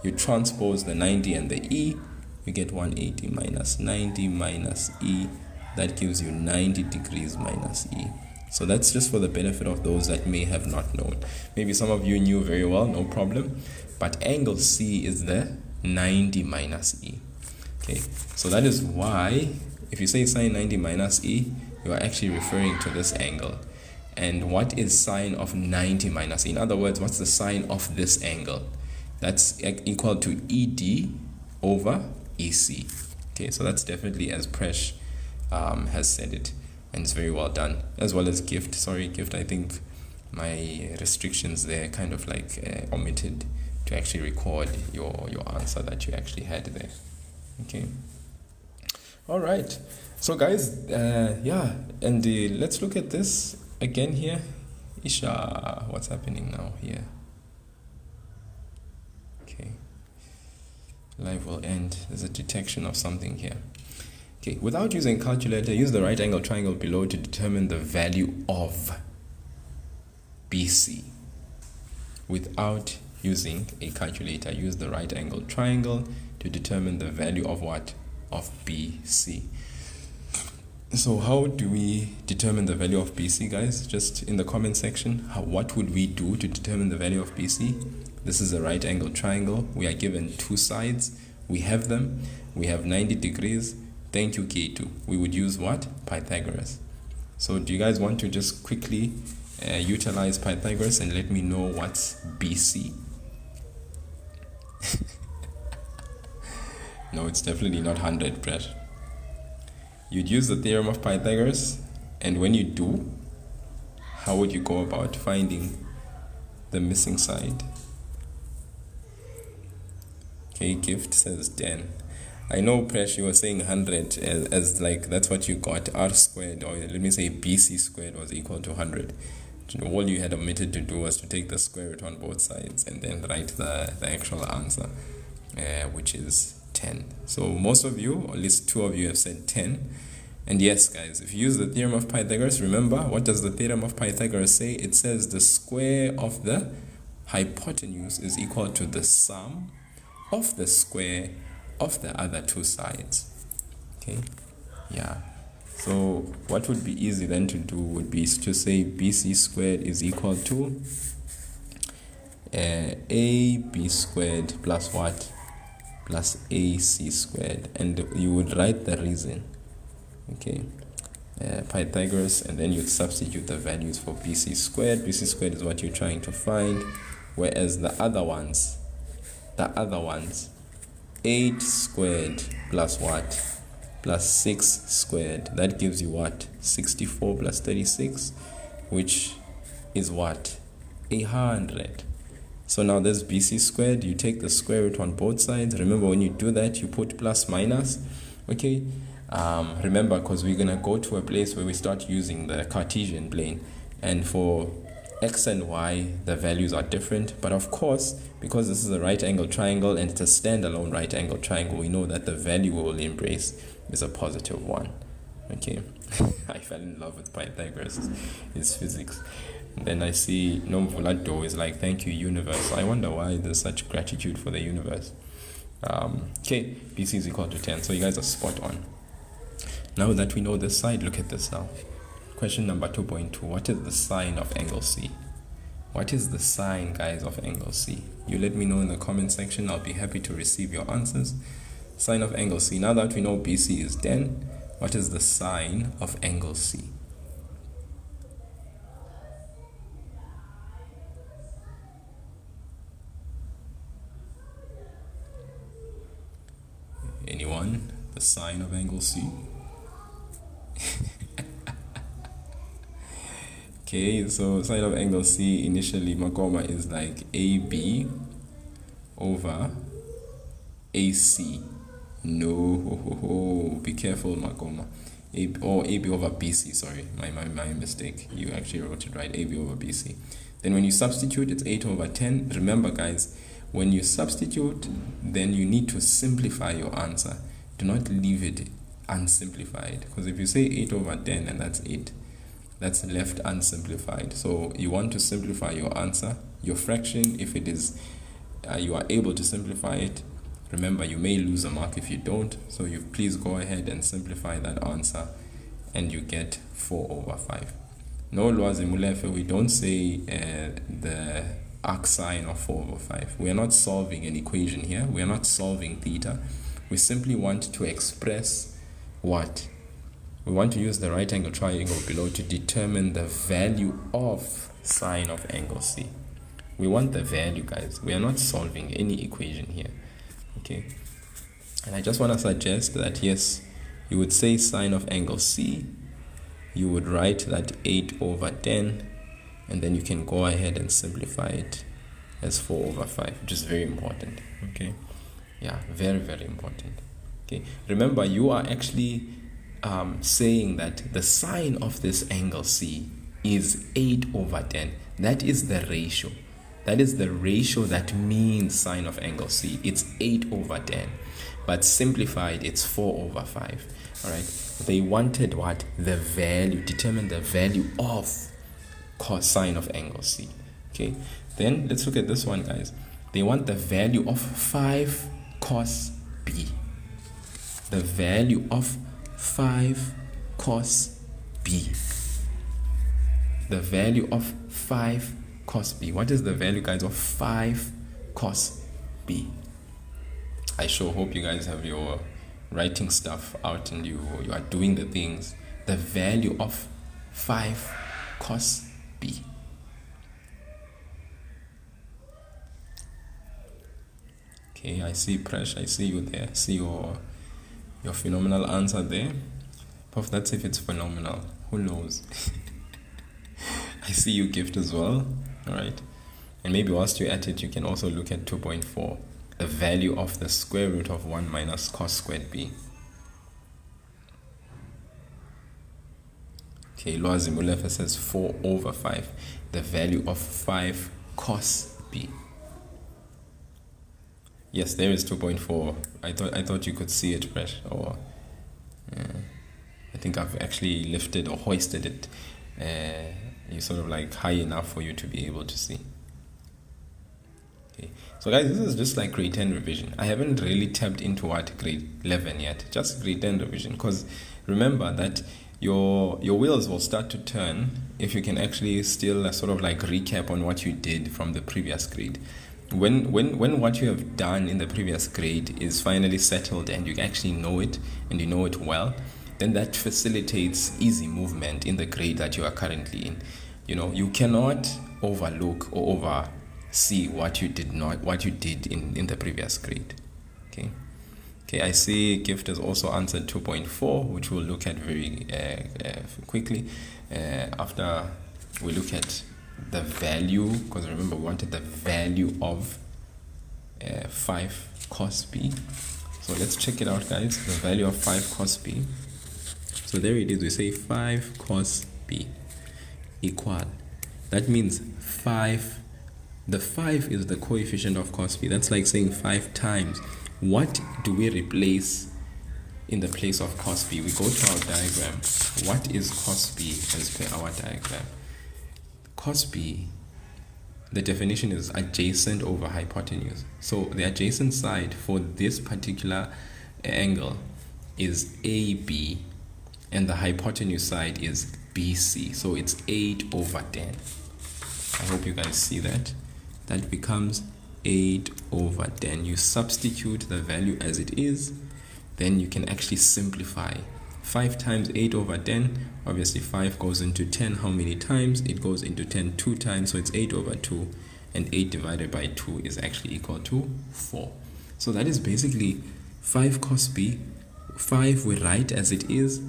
you transpose the 90 and the E, you get 180 minus 90 minus E. That gives you 90 degrees minus E. So that's just for the benefit of those that may have not known. Maybe some of you knew very well, no problem. But angle C is the 90 minus E. Okay, so that is why if you say sine 90 minus E, you are actually referring to this angle. And what is sine of 90 minus E? In other words, what's the sine of this angle? That's equal to ED over EC. Okay, so that's definitely as Presh has said it, and it's very well done, as well as Gift. Sorry, Gift, I think my restrictions there kind of like omitted to actually record your answer that you actually had there. Okay, All right. So guys, yeah, and let's look at this again here. Isha, what's happening now here? Okay. Live will end. There's a detection of something here. Okay, without using calculator, use the right angle triangle below to determine the value of BC. Without using a calculator, use the right angle triangle to determine the value of what? Of BC. So how do we determine the value of BC, guys? Just in the comment section, what would we do to determine the value of BC? This is a right angle triangle. We are given two sides. We have them. We have 90 degrees. Thank you, K2. We would use what? Pythagoras. So do you guys want to just quickly utilize Pythagoras and let me know what's BC? No, it's definitely not 100, Brett. You'd use the theorem of Pythagoras, and when you do, how would you go about finding the missing side? Okay, Gift says 10. I know, Presh, you were saying 100 as like that's what you got. R squared, or let me say BC squared, was equal to 100. All you had omitted to do was to take the square root on both sides and then write the actual answer, which is 10. So most of you, or at least two of you, have said 10. And yes, guys, if you use the theorem of Pythagoras, remember, what does the theorem of Pythagoras say? It says the square of the hypotenuse is equal to the sum of the square of the other two sides. Okay, yeah. So what would be easy then to do would be to say BC squared is equal to AB squared plus what? Plus AC squared. And you would write the reason. Okay, Pythagoras, and then you'd substitute the values for BC squared. BC squared is what you're trying to find, whereas the other ones, 8 squared plus what? Plus 6 squared. That gives you what? 64 plus 36, which is what? 100. So now there's BC squared. You take the square root on both sides. Remember, when you do that, you put plus minus. Okay. Remember, because we're gonna go to a place where we start using the Cartesian plane, and for x and y the values are different, but of course, because this is a right angle triangle and it's a standalone right angle triangle, we know that the value we will embrace is a positive 1. Okay. I fell in love with Pythagoras, his physics. And then I see Nomvulado is like, thank you, universe. I wonder why there's such gratitude for the universe. Okay, BC is equal to 10, so you guys are spot on. Now that we know this side, look at this now. Question number 2.2. What is the sine of angle C? What is the sine, guys, of angle C? You let me know in the comment section. I'll be happy to receive your answers. Sine of angle C. Now that we know BC is 10, what is the sine of angle C? Anyone? The sine of angle C? Okay, so sine of angle C initially, Makoma, is like AB over AC. No, be careful, Makoma. AB over BC, sorry, my mistake. You actually wrote it right, AB over BC. Then when you substitute, it's 8 over 10. Remember, guys, when you substitute, then you need to simplify your answer. Do not leave it unsimplified, because if you say 8 over 10 and that's 8, that's left unsimplified. So you want to simplify your answer, your fraction. If it is you are able to simplify it, remember, you may lose a mark if you don't, so you please go ahead and simplify that answer and you get 4 over 5. No, Lwazi Mulefe, we don't say the arc sine of 4 over 5. We are not solving an equation here. We are not solving theta. We simply want to express what? We want to use the right angle triangle below to determine the value of sine of angle C. We want the value, guys. We are not solving any equation here. Okay. And I just want to suggest that, yes, you would say sine of angle C. You would write that 8 over 10. And then you can go ahead and simplify it as 4 over 5, which is very important. Okay. Yeah, very, very important. Okay, remember you are actually saying that the sine of this angle C is 8 over 10. That is the ratio. That is the ratio that means sine of angle C. It's 8 over 10. But simplified, it's 4 over 5. Alright. They wanted what? The value. Determine the value of cosine of angle C. Okay. Then let's look at this one, guys. They want the value of 5 cos B. The value of 5 cos B. The value of 5 cos B. What is the value, guys, of 5 cos B? I sure hope you guys have your writing stuff out and you are doing the things. The value of 5 cos B. Okay, I see Presh, I see you there. See your phenomenal answer there. Puff, that's if it's phenomenal. Who knows? I see you Gift as well. Alright. And maybe whilst you're at it, you can also look at 2.4. The value of the square root of 1 minus cos squared B. Okay, Loazi Mulefa says 4 over 5. The value of 5 cos B. Yes, there is 2.4. I thought you could see it, Fresh. Or I think I've actually lifted or hoisted it. It's sort of like high enough for you to be able to see. Okay. So guys, this is just like grade 10 revision. I haven't really tapped into what grade 11 yet. Just grade 10 revision. Because remember that your wheels will start to turn if you can actually still sort of like recap on what you did from the previous grade. When what you have done in the previous grade is finally settled and you actually know it and you know it well, then that facilitates easy movement in the grade that you are currently in. You know, you cannot overlook or oversee what you did in the previous grade. Okay, I see Gift has also answered 2.4, which we'll look at very quickly after we look at the value, because remember we wanted the value of 5 cos B. So let's check it out, guys. The value of 5 cos B. So there it is. We say 5 cos B equal. That means 5. The 5 is the coefficient of cos B. That's like saying 5 times. What do we replace in the place of cos B? We go to our diagram. What is cos B as per our diagram? Cos B, the definition is adjacent over hypotenuse. So the adjacent side for this particular angle is AB and the hypotenuse side is BC. So it's 8 over 10. I hope you guys see that. That becomes 8 over 10. You substitute the value as it is, then you can actually simplify. 5 times 8 over 10, obviously 5 goes into 10 how many times? It goes into 10 2 times, so it's 8 over 2, and 8 divided by 2 is actually equal to 4. So that is basically 5 cos B. 5 we write as it is.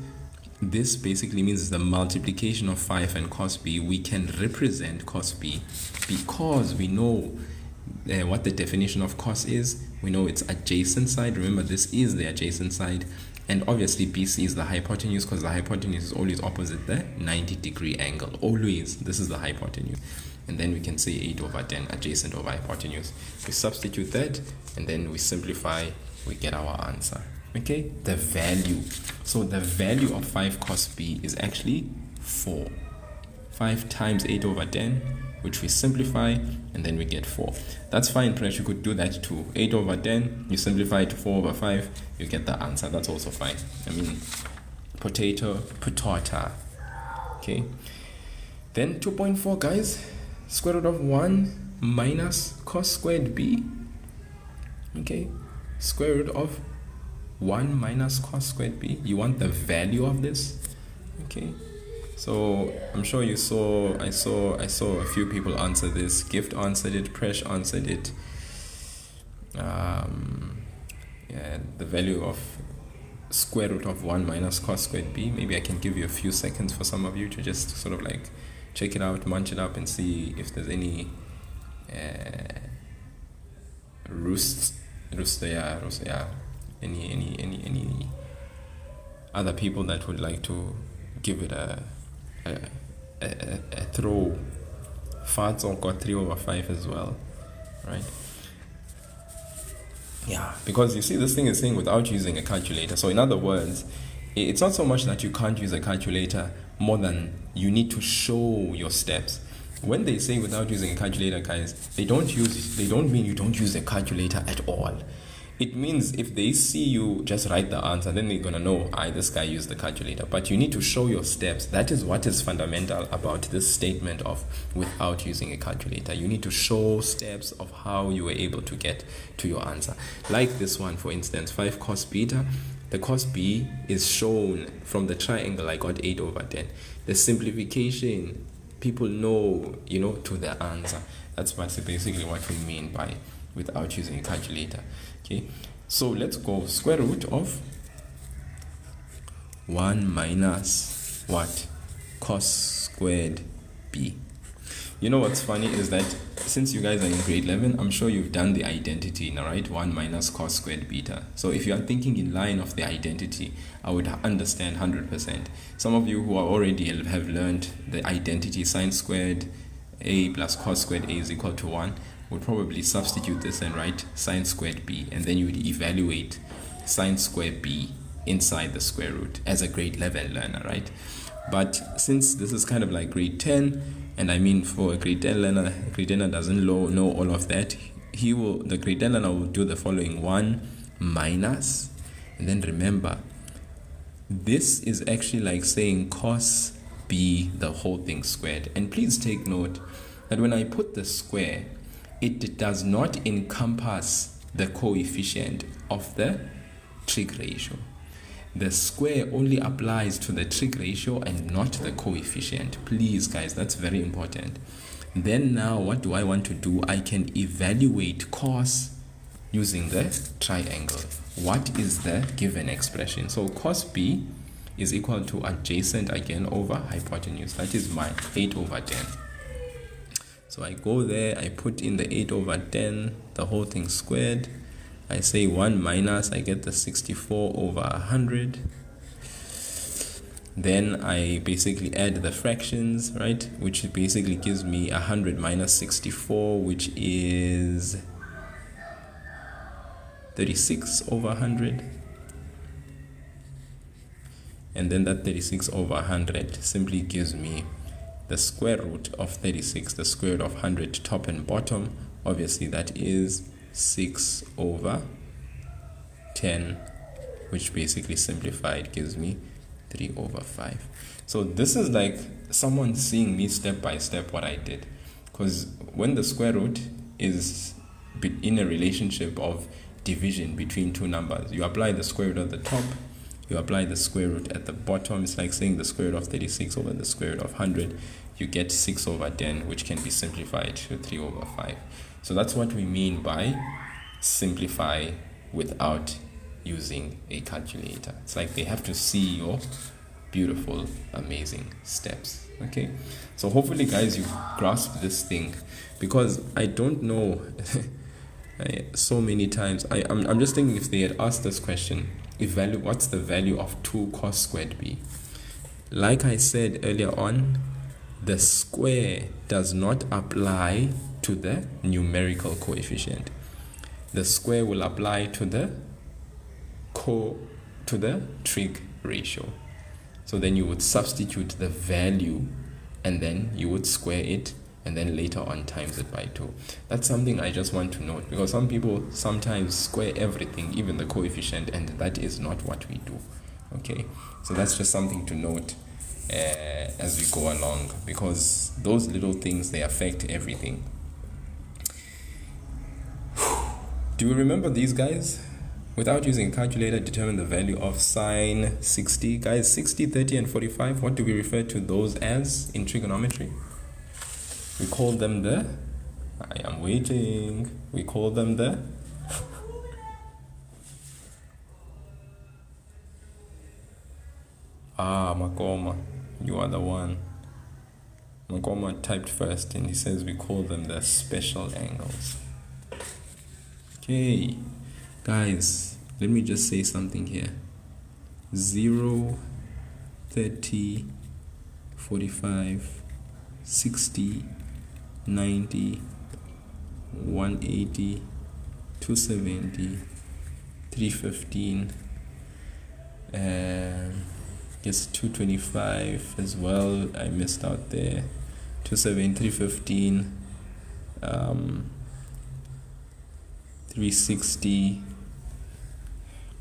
This basically means the multiplication of 5 and cos B. We can represent cos B because we know what the definition of cos is. We know it's adjacent side. Remember, this is the adjacent side. And obviously BC is the hypotenuse, because the hypotenuse is always opposite the 90-degree angle. Always, this is the hypotenuse. And then we can say 8 over 10, adjacent over hypotenuse. We substitute that, and then we simplify, we get our answer. Okay, the value. So the value of 5 cos B is actually 4. 5 times 8 over 10, which we simplify, and then we get 4. That's fine, Presh. You could do that too. 8 over 10, you simplify it to 4 over 5, you get the answer. That's also fine. I mean, potato, patata. Okay. Then 2.4, guys. Square root of 1 minus cos squared B. Okay. Square root of 1 minus cos squared B. You want the value of this. Okay. So I'm sure you saw, I saw a few people answer this. Gift answered it, Presh answered it. Yeah, the value of square root of 1 minus cos squared B. Maybe I can give you a few seconds for some of you to just sort of like check it out, munch it up, and see if there's any roosts, Any other people that would like to give it a throw? Farts or got 3 over 5 as well, right? Yeah, because you see, this thing is saying without using a calculator. So in other words, it's not so much that you can't use a calculator, more than you need to show your steps. When they say without using a calculator, guys, they don't mean you don't use a calculator at all. It means if they see you just write the answer, then they're gonna know, this guy used the calculator. But you need to show your steps. That is what is fundamental about this statement of without using a calculator. You need to show steps of how you were able to get to your answer. Like this one, for instance, 5 cos beta. The cos b is shown from the triangle. I got 8 over 10. The simplification, people know, to the answer. That's basically what we mean by without using a calculator. Okay, so let's go square root of 1 minus what? Cos squared b. You know what's funny is that since you guys are in grade 11, I'm sure you've done the identity now, right? 1 minus cos squared beta. So if you are thinking in line of the identity, I would understand 100%. Some of you who are already have learned the identity, sine squared a plus cos squared a is equal to 1, would probably substitute this and write sine squared b, and then you would evaluate sine squared b inside the square root as a grade 11 learner, right? But since this is kind of like grade 10, and I mean for a grade 10 learner doesn't know all of that, the grade 10 learner will do the following: 1 minus, and then remember, this is actually like saying cos b the whole thing squared. And please take note that when I put the square, it does not encompass the coefficient of the trig ratio. The square only applies to the trig ratio and not the coefficient. Please, guys, that's very important. Then now, what do I want to do? I can evaluate cos using the triangle. What is the given expression? So cos b is equal to adjacent again over hypotenuse. That is my 8 over 10. So I go there, I put in the 8 over 10, the whole thing squared. I say 1 minus, I get the 64 over 100. Then I basically add the fractions, right? Which basically gives me 100 minus 64, which is 36 over 100. And then that 36 over 100 simply gives me the square root of 36, the square root of 100 top and bottom. Obviously that is 6 over 10, which basically simplified gives me 3 over 5. So this is like someone seeing me step by step what I did, because when the square root is in a relationship of division between two numbers, you apply the square root at the top, you apply the square root at the bottom. It's like saying the square root of 36 over the square root of 100. You get 6 over 10, which can be simplified to 3 over 5. So that's what we mean by simplify without using a calculator. It's like they have to see your beautiful, amazing steps. Okay, so hopefully, guys, you grasp this thing, because I don't know so many times I'm just thinking, if they had asked this question, what's the value of 2 cos squared b? Like I said earlier on, the square does not apply to the numerical coefficient. The square will apply to the trig ratio. So then you would substitute the value, and then you would square it, and then later on times it by 2. That's something I just want to note, because some people sometimes square everything, even the coefficient, and that is not what we do. Okay, so that's just something to note as we go along, because those little things, they affect everything. Do you remember these guys? Without using a calculator, determine the value of sine 60. Guys, 60, 30, and 45, what do we refer to those as in trigonometry? We call them the, I am waiting, we call them the Makoma, you are the one. Makoma typed first, and he says we call them the special angles. Okay, guys, let me just say something here. 0, 30, 45, 60, 90, 180, 270, 315, yes, 225 as well, I missed out there, 270, 315, 360,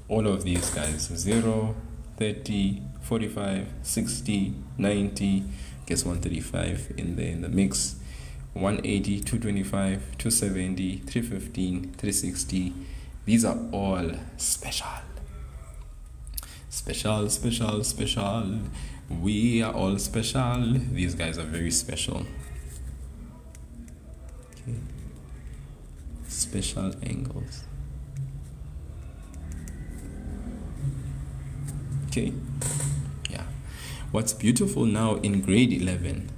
all of these guys, 0, 30, 45, 60, 90, guess 135 in the mix, 180, 225, 270, 315, 360. These are all special. We are all special. These guys are very special. Okay. Special angles. Okay. Yeah. What's beautiful now in grade 11,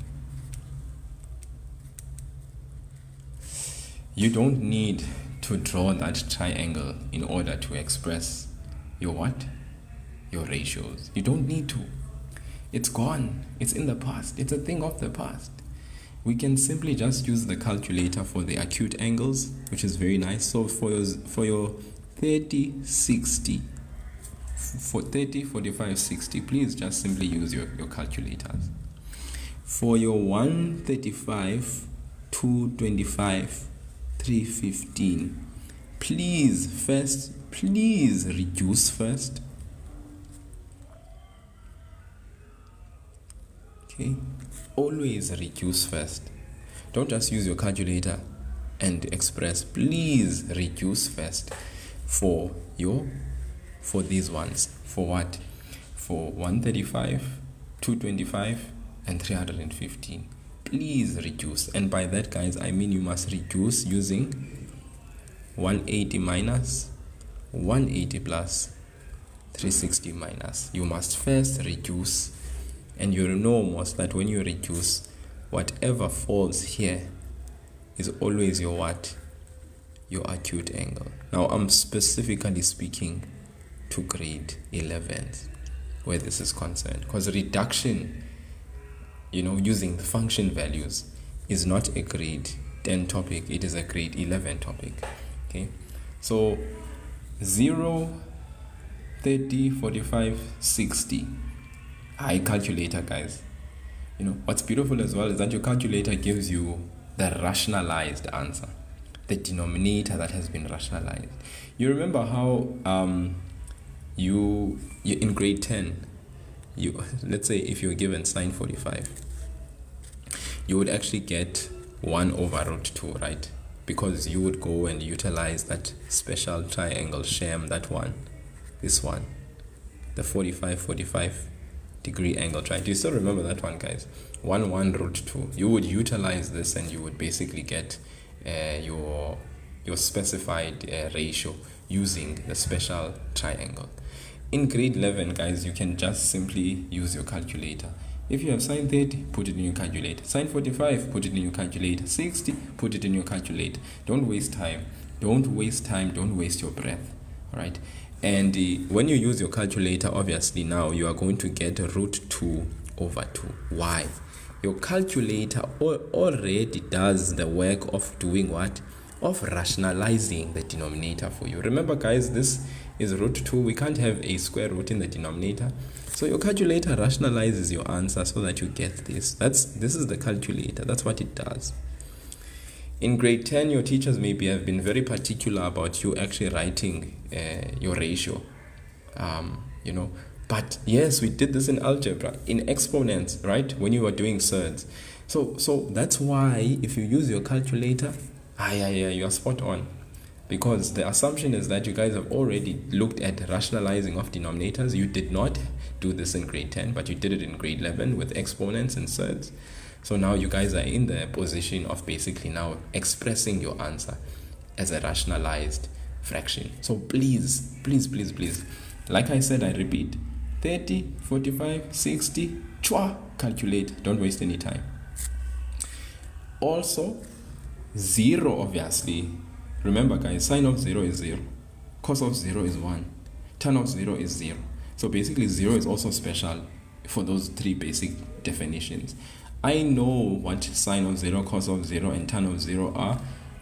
you don't need to draw that triangle in order to express your what? Your ratios. You don't need to. It's gone. It's in the past. It's a thing of the past. We can simply just use the calculator for the acute angles, which is very nice. So for your 30, 60, for 30, 45, 60, please just simply use your calculators. For your 135, 225, 315, please reduce first. Okay, always reduce first. Don't just use your calculator and express. Please reduce first for these ones. For what? For 135, 225 and 315. Please reduce. And by that, guys, I mean you must reduce using 180 minus, 180 plus, 360 minus. You must first reduce, and you'll know most that when you reduce, whatever falls here is always your what? Your acute angle. Now I'm specifically speaking to grade 11 where this is concerned, because reduction, using the function values is not a grade 10 topic, it is a grade 11 topic. Okay, so 0, 30, 45, 60. High calculator, guys. What's beautiful as well is that your calculator gives you the rationalized answer, the denominator that has been rationalized. You remember how you in grade 10, let's say if you're given sine 45, you would actually get 1 over root 2, right? Because you would go and utilize that special triangle sham, that one, this one, the 45 degree angle triangle. Do you still remember that one, guys? 1 root 2. You would utilize this and you would basically get your specified ratio using the special triangle. In grade 11, guys, you can just simply use your calculator. If you have sine 30, put it in your calculator. Sine 45, put it in your calculator. 60, put it in your calculator. Don't waste time. Don't waste your breath. All right. And when you use your calculator, obviously now you are going to get root 2 over 2. Why? Your calculator already does the work of doing what? Of rationalizing the denominator for you. Remember, guys, this is root 2. We can't have a square root in the denominator. So your calculator rationalizes your answer so that you get this. This is the calculator. That's what it does. In grade 10, your teachers maybe have been very particular about you actually writing your ratio. But yes, we did this in algebra, in exponents, right? When you were doing surds. So that's why if you use your calculator, you are spot on. Because the assumption is that you guys have already looked at rationalizing of denominators. You did not do this in grade 10, but you did it in grade 11 with exponents and surds. So now you guys are in the position of basically now expressing your answer as a rationalized fraction. So please, like I said, I repeat, 30, 45, 60, calculate. Don't waste any time. Also, 0, obviously. Remember, guys, sine of 0 is 0. Cos of 0 is 1. tan of 0 is 0. So basically 0 is also special for those three basic definitions. I know what sine of 0, cos of 0, and tan of 0 are,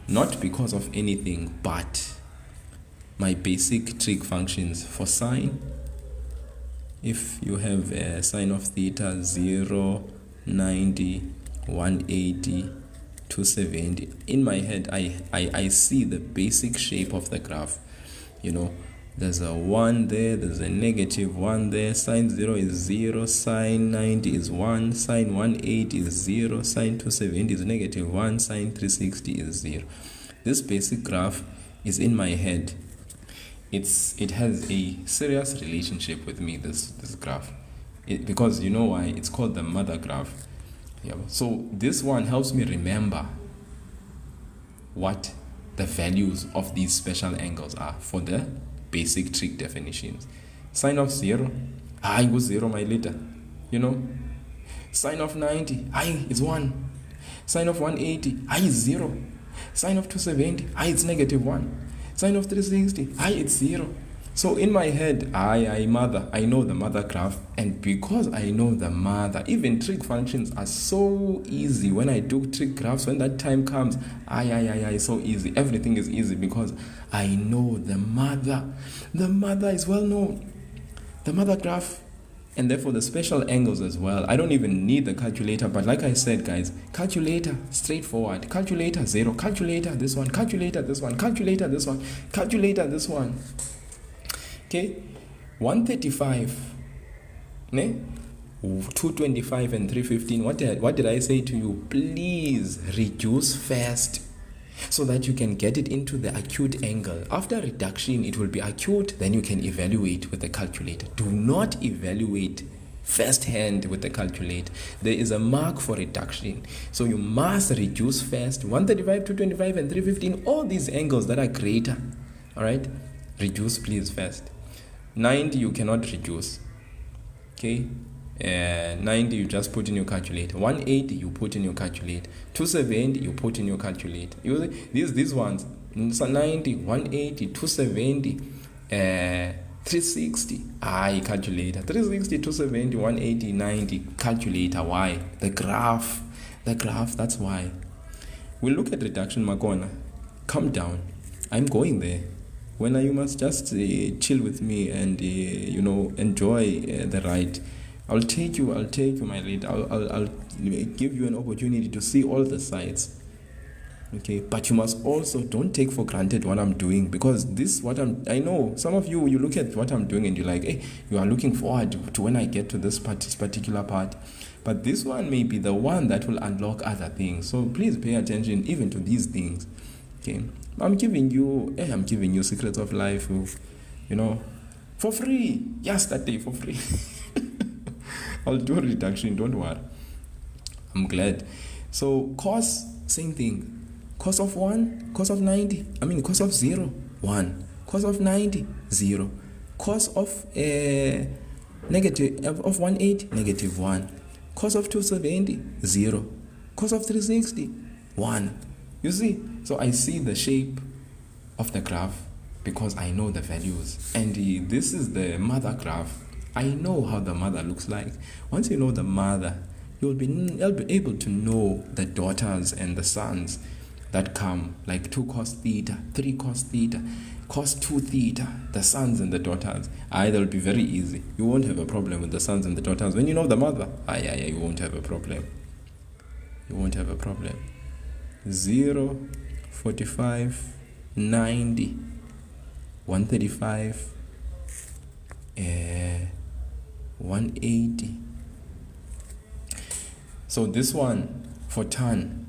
not because of anything but my basic trig functions. For sine, if you have sine of theta 0, 90, 180, 270, in my head I see the basic shape of the graph. There's a 1 there, there's a negative 1 there, sine 0 is 0, sine 90 is 1, sine 180 is 0, sine 270 is negative 1, sine 360 is 0. This basic graph is in my head. It has a serious relationship with me, this graph. Because you know why? It's called the mother graph. Yeah. So this one helps me remember what the values of these special angles are for the basic trig definitions. Sine of 0, I go 0 my letter. Sine of 90, I is 1. Sine of 180, I is 0. Sine of 270, I is negative 1. Sine of 360, I it's 0. So in my head, I know the mother graph, and because I know the mother, even trig functions are so easy. When I do trig graphs, when that time comes, so easy. Everything is easy because I know the mother. The mother is well known. The mother graph, and therefore the special angles as well. I don't even need the calculator, but like I said, guys, calculator, straightforward. Calculator 0, calculator this one, calculator this one, calculator this one, calculator this one. Okay, 135, 225 and 315. What did I say to you? Please reduce first so that you can get it into the acute angle. After reduction, it will be acute, then you can evaluate with the calculator. Do not evaluate first hand with the calculator. There is a mark for reduction. So you must reduce first. 135, 225 and 315, all these angles that are greater. All right? Reduce please first. 90 you cannot reduce. Okay? 90 you just put in your calculator. 180 you put in your calculator. 270 you put in your calculator. You see, these ones, 90, 180, 270, 360, calculator. 360, 270, 180, 90, calculator. Why? The graph, that's why. We'll look at reduction, Makona. Calm down. I'm going there. When you must just chill with me and enjoy the ride. I'll take you, my lead. I'll give you an opportunity to see all the sides. Okay, but you must also don't take for granted what I'm doing, because I know some of you look at what I'm doing and you're like, hey, you are looking forward to when I get to this particular part. But this one may be the one that will unlock other things. So please pay attention even to these things. Okay, I'm giving you secrets of life, for free. Yesterday for free. I'll do a reduction, don't worry. I'm glad. So cos, same thing. Cos of 1, cos of 90. Cos of 0, 1. Cos of 90, 0. Cos of negative of 180, negative 1. Cos of 270, 0. Cos of 360, 1. You see? So I see the shape of the graph because I know the values. And this is the mother graph. I know how the mother looks like. Once you know the mother, you'll be able to know the daughters and the sons that come, like 2 cos theta, 3 cos theta, cos 2 theta, the sons and the daughters. That'll be very easy. You won't have a problem with the sons and the daughters. When you know the mother, you won't have a problem. You won't have a problem. 0, 45, 90, 135, 180. So this one for tan,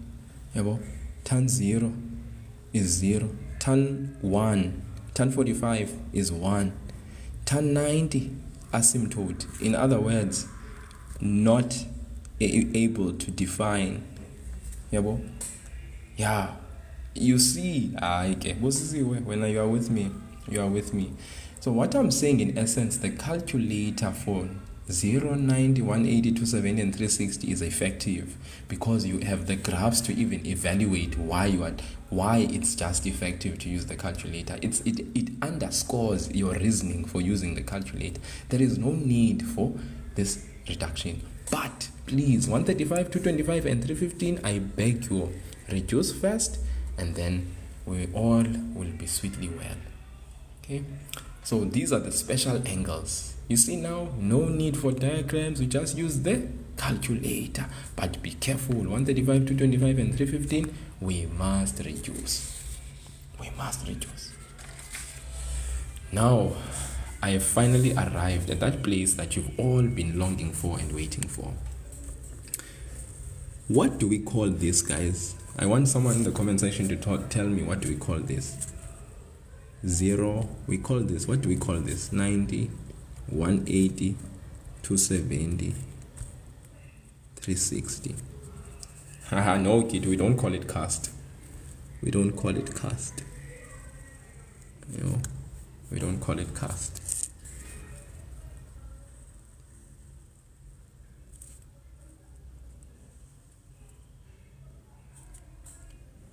tan 0 is 0, tan 1, tan 45 is 1, tan 90 asymptote. In other words, not able to define. Yeah, you see, okay. When you are with me. So what I'm saying in essence, the calculator for 0, 90, 180, 270, and 360 is effective because you have the graphs to even evaluate why it's just effective to use the calculator. It underscores your reasoning for using the calculator. There is no need for this reduction. But please, 135, 225, and 315, I beg you, reduce first, and then we all will be sweetly well. Okay, so these are the special angles. You see now, no need for diagrams, we just use the calculator. But be careful, 135, 225, and 315, we must reduce. We must reduce. Now, I have finally arrived at that place that you've all been longing for and waiting for. What do we call this, guys? I want someone in the comment section to tell me, what do we call this? 0, we call this, what do we call this? 90, 180, 270, 360. Haha, no kid, we don't call it cast. We don't call it cast. You know, we don't call it cast.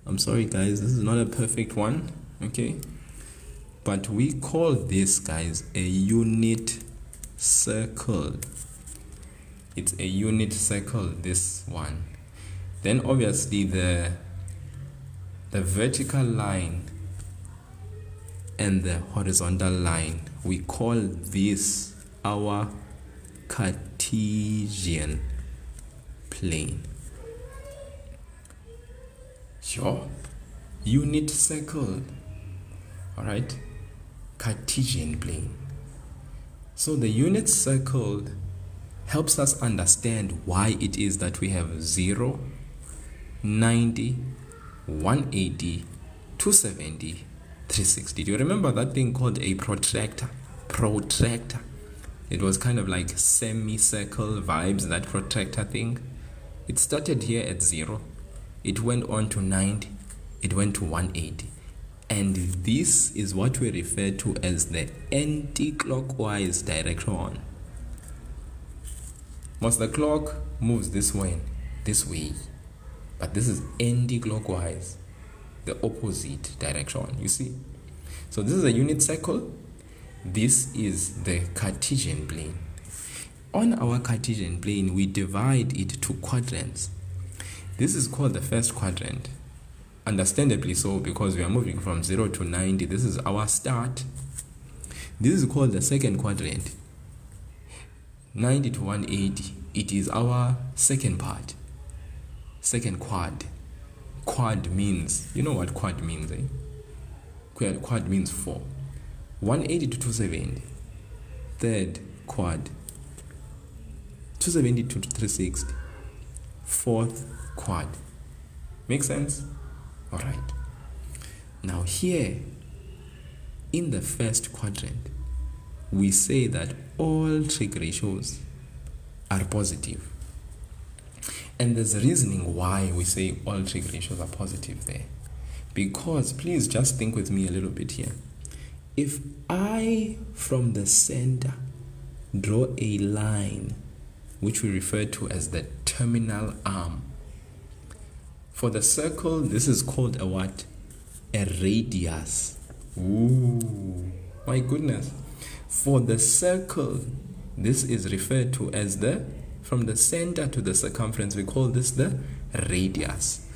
I'm sorry guys, this is not a perfect one, okay? But we call this, guys, a unit circle. It's a unit circle, this one. Then obviously the vertical line and the horizontal line, we call this our Cartesian plane. Sure, unit circle, all right, Cartesian plane. So the unit circle helps us understand why it is that we have 0, 90, 180, 270, 360. Do you remember that thing called a protractor? Protractor. It was kind of like semicircle vibes, that protractor thing. It started here at 0. It went on to 90. It went to 180. And this is what we refer to as the anti-clockwise direction. Most the clock moves this way, but this is anti-clockwise, the opposite direction, you see. So this is a unit circle. This is the Cartesian plane. On our Cartesian plane, we divide it to quadrants. This is called the first quadrant. Understandably so, because we are moving from 0 to 90. This is our start. This is called the second quadrant. 90 to 180. It is our second part. Second quad. Quad means, you know what quad means, eh? Quad means 4. 180 to 270. Third quad. 270 to 360. Fourth quad. Make sense? All right. Now here, in the first quadrant, we say that all trig ratios are positive. And there's a reasoning why we say all trig ratios are positive there. Because, please just think with me a little bit here. If I, from the center, draw a line, which we refer to as the terminal arm. For the circle, this is called a what? A radius. Ooh, my goodness. For the circle, this is referred to as the, from the center to the circumference, we call this the radius.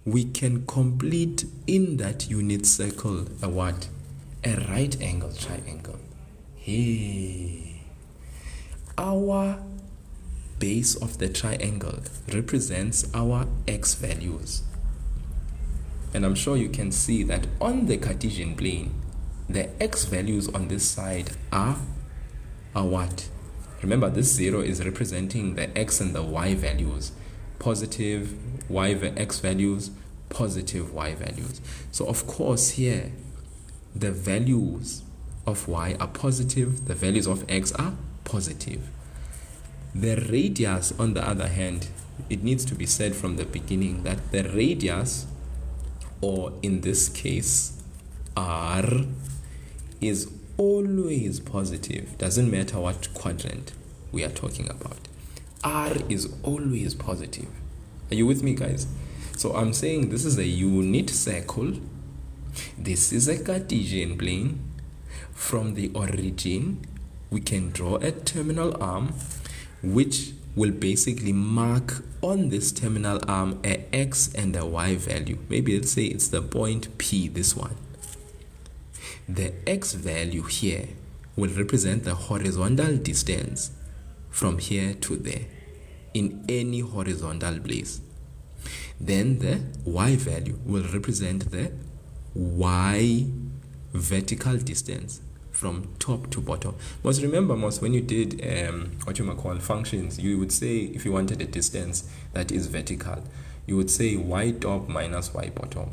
We can complete in that unit circle a what? A right angle triangle. Hey. Our base of the triangle represents our x values. And I'm sure you can see that on the Cartesian plane, the x values on this side are what? Remember, this 0 is representing the x and the y values. Positive x values, positive y values. So of course here, the values of y are positive, the values of x are positive. The radius, on the other hand, it needs to be said from the beginning that the radius, or in this case r, is always positive. Doesn't matter what quadrant we are talking about. R is always positive. Are you with me, guys? So I'm saying this is a unit circle. This is a Cartesian plane. From the origin, we can draw a terminal arm, which will basically mark on this terminal arm a x and a y value. Maybe let's say it's the point P, this one. The x value here will represent the horizontal distance from here to there in any horizontal place. Then the y value will represent the y vertical distance from top to bottom. Most remember, when you did what you might call functions, you would say, if you wanted a distance that is vertical, you would say y top minus y bottom.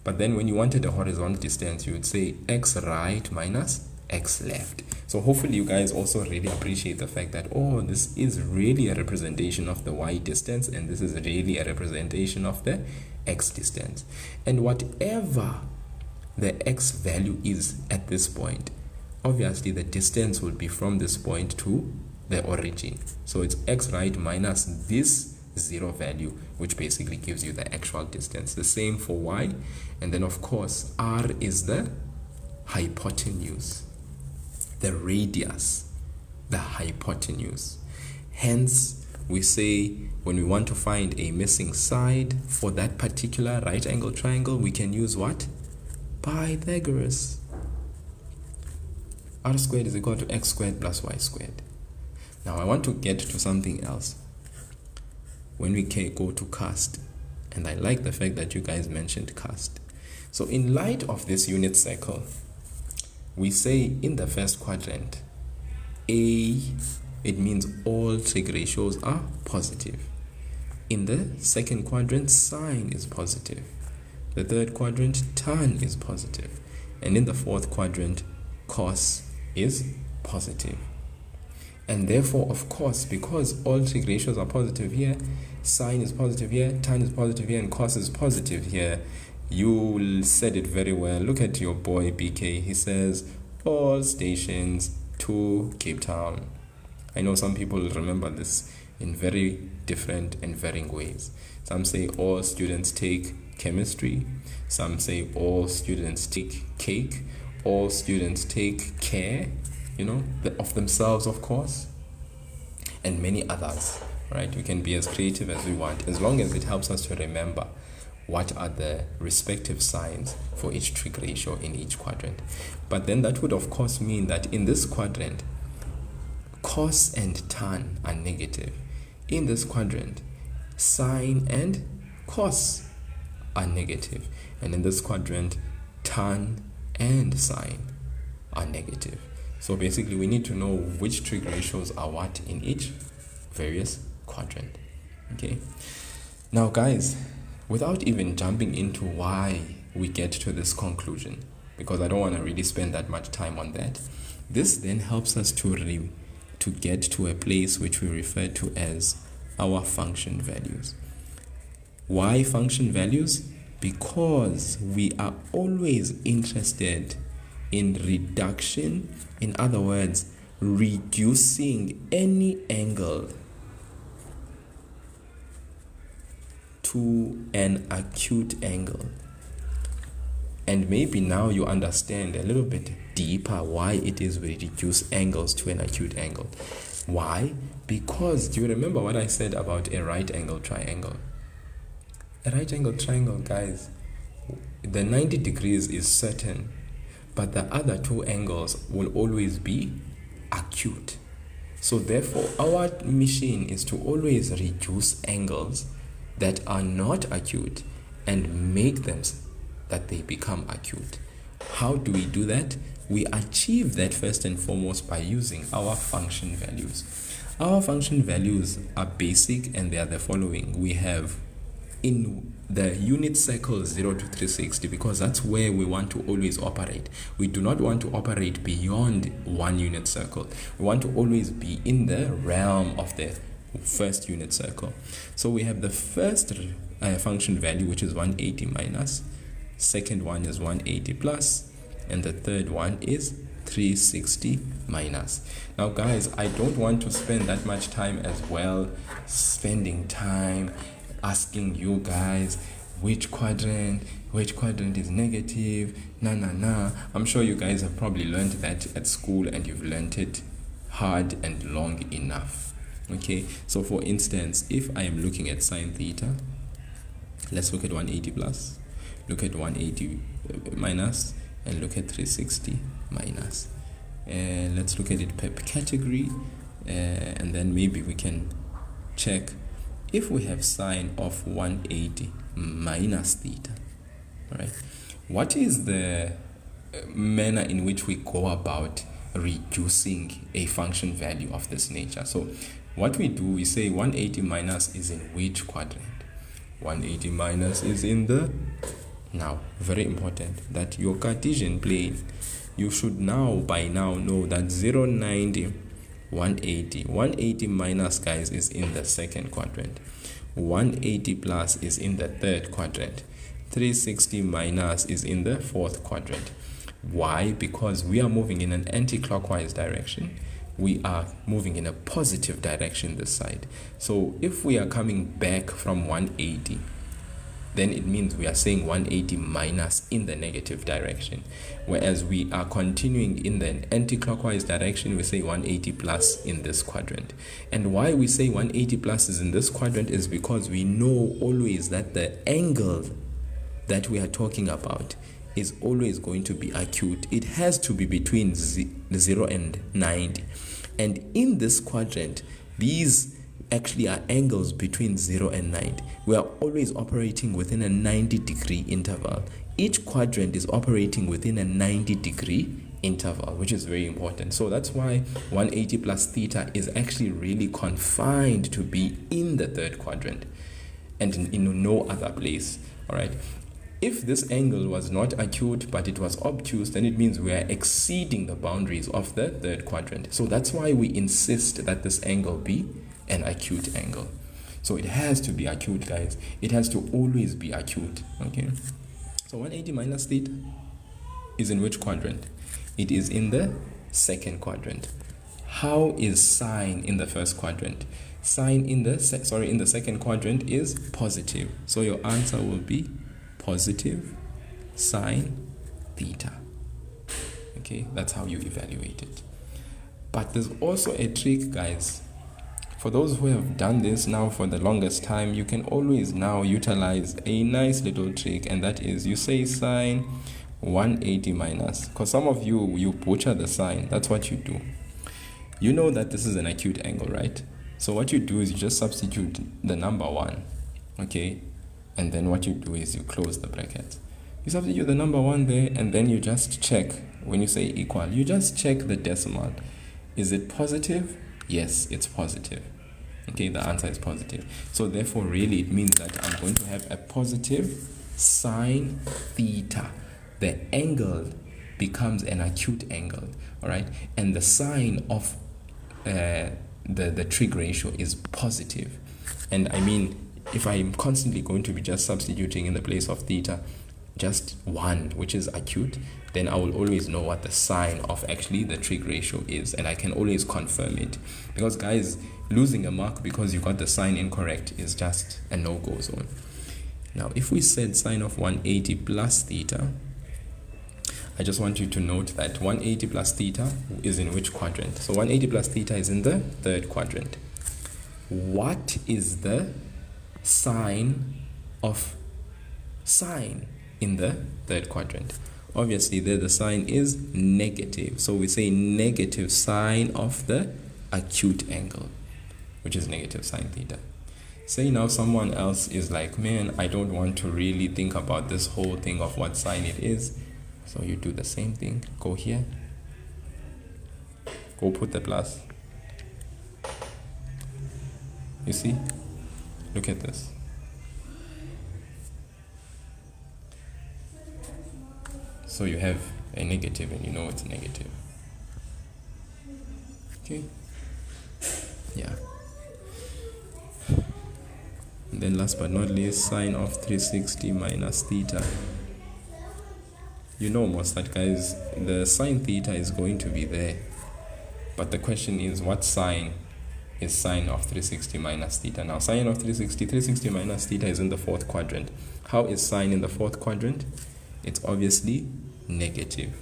But then when you wanted a horizontal distance, you would say x right minus x left. So hopefully you guys also really appreciate the fact that, oh, this is really a representation of the y distance, and this is really a representation of the x distance. And whatever the x value is at this point, obviously the distance will be from this point to the origin. So it's x right minus this 0 value, which basically gives you the actual distance. The same for y. And then of course r is the hypotenuse, the radius, the hypotenuse. Hence we say when we want to find a missing side for that particular right angle triangle, we can use what? Pythagoras. R squared is equal to x squared plus y squared. Now I want to get to something else. When we go to cast, and I like the fact that you guys mentioned cast. So in light of this unit circle, we say in the first quadrant, A, it means all trig ratios are positive. In the second quadrant, sine is positive. The third quadrant, tan is positive. And in the fourth quadrant, cos is positive. And therefore, of course, because all trig ratios are positive here, sine is positive here, tan is positive here, and cos is positive here, you said it very well. Look at your boy BK. He says all stations to Cape Town. I know some people remember this in very different and varying ways. Some say all students take chemistry. Some say all students take cake. All students take care, of themselves, of course, and many others, right? We can be as creative as we want, as long as it helps us to remember what are the respective signs for each trig ratio in each quadrant. But then that would of course mean that in this quadrant, cos and tan are negative. In this quadrant, sine and cos are negative. And in this quadrant, tan and sine are negative. So basically we need to know which trig ratios are what in each various quadrant. Okay. Now guys, without even jumping into why we get to this conclusion, because I don't want to really spend that much time on that, this then helps us to get to a place which we refer to as our function values. Why function values? Because we are always interested in reduction, in other words, reducing any angle to an acute angle. And maybe now you understand a little bit deeper why it is we reduce angles to an acute angle. Why? Because do you remember what I said about a right angle triangle? A right angle triangle, guys, the 90 degrees is certain, but the other two angles will always be acute. So therefore, our mission is to always reduce angles that are not acute and make them that they become acute. How do we do that? We achieve that first and foremost by using our function values. Our function values are basic and they are the following. We have in the unit circle 0 to 360, because that's where we want to always operate. We do not want to operate beyond one unit circle. We want to always be in the realm of the first unit circle. So we have the first function value, which is 180 minus, second one is 180 plus, and the third one is 360 minus. Now guys, I don't want to spend that much time as well, spending time asking you guys which quadrant is negative. I'm sure you guys have probably learned that at school, and you've learned it hard and long enough. Okay, so for instance, if I am looking at sine theta, let's look at 180 plus, look at 180 minus, and look at 360 minus. Let's look at it per category, and then maybe we can check if we have sine of 180 minus theta. All right, what is the manner in which we go about reducing a function value of this nature? So what we do, we say 180 minus is in which quadrant? 180 minus is in the, now very important, that your Cartesian plane, you should now by now know that 0, 90, 180 minus, guys, is in the second quadrant. 180 plus is in the third quadrant. 360 minus is in the fourth quadrant. Why? Because we are moving in an anti-clockwise direction. We are moving in a positive direction this side. So if we are coming back from 180, then it means we are saying 180 minus in the negative direction. Whereas we are continuing in the anti-clockwise direction, we say 180 plus in this quadrant. And why we say 180 plus is in this quadrant is because we know always that the angle that we are talking about is always going to be acute. It has to be between 0 and 90. And in this quadrant, these actually are angles between 0 and 90. We are always operating within a 90-degree interval. Each quadrant is operating within a 90-degree interval, which is very important. So that's why 180 plus theta is actually really confined to be in the third quadrant and in no other place. All right. If this angle was not acute but it was obtuse, then it means we are exceeding the boundaries of the third quadrant. So that's why we insist that this angle be an acute angle. So it has to be acute, guys. It has to always be acute. Okay. So 180 minus theta is in which quadrant? It is in the second quadrant. How is sine in the first quadrant? Sine in the second quadrant is positive. So your answer will be positive sine theta. Okay, that's how you evaluate it. But there's also a trick, guys. For those who have done this now for the longest time, you can always now utilize a nice little trick, and that is you say sine 180 minus, because some of you butcher the sign. That's what you do. You know that this is an acute angle, right? So what you do is you just substitute the number 1, okay? And then what you do is you close the bracket. You substitute the number 1 there, and then you just check. When you say equal, you just check the decimal. Is it positive? Yes, it's positive. Okay, the answer is positive. So therefore, really, it means that I'm going to have a positive sine theta. The angle becomes an acute angle, all right? And the sign of the trig ratio is positive. And I mean, if I'm constantly going to be just substituting in the place of theta just 1, which is acute, then I will always know what the sign of actually the trig ratio is, and I can always confirm it. Because guys, losing a mark because you got the sign incorrect is just a no-go zone. Now if we said sine of 180 plus theta, I just want you to note that 180 plus theta is in which quadrant? So 180 plus theta is in the third quadrant. What is the sign of sine in the third quadrant? Obviously there the sign is negative, so we say negative sine of the acute angle, which is negative sine theta. Say now someone else is like, man, I don't want to really think about this whole thing of what sine it is. So you do the same thing. Go here, go put the plus. You see, look at this. So you have a negative and you know it's negative. Okay. Yeah. And then last but not least, sine of 360 minus theta. you know most that, guys, the sine theta is going to be there. But the question is, what sine is sine of 360 minus theta? Now, sine of 360 minus theta is in the fourth quadrant. How is sine in the fourth quadrant? It's obviously negative.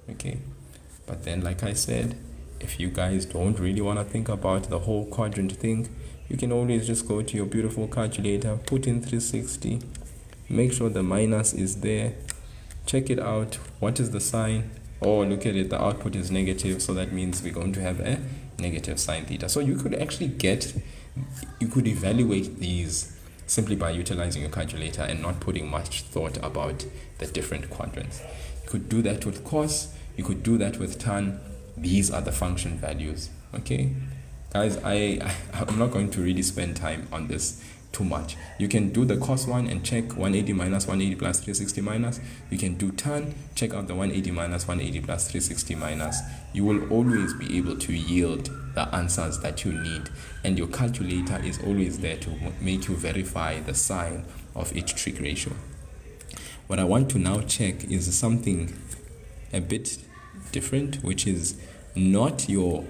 Okay, but then, like I said, if you guys don't really want to think about the whole quadrant thing, you can always just go to your beautiful calculator, put in 360, make sure the minus is there, check it out. What is the sign? Oh, look at it, the output is negative, so that means we're going to have a negative sine theta. So you could actually evaluate these simply by utilizing your calculator and not putting much thought about the different quadrants. You could do that with cos, you could do that with tan. These are the function values. Okay, guys, I'm not going to really spend time on this too much. You can do the cos one and check 180 minus 180 plus 360 minus. You can do tan, check out the 180 minus 180 plus 360 minus. You will always be able to yield the answers that you need, and your calculator is always there to make you verify the sign of each trig ratio. What I want to now check is something a bit different, which is not your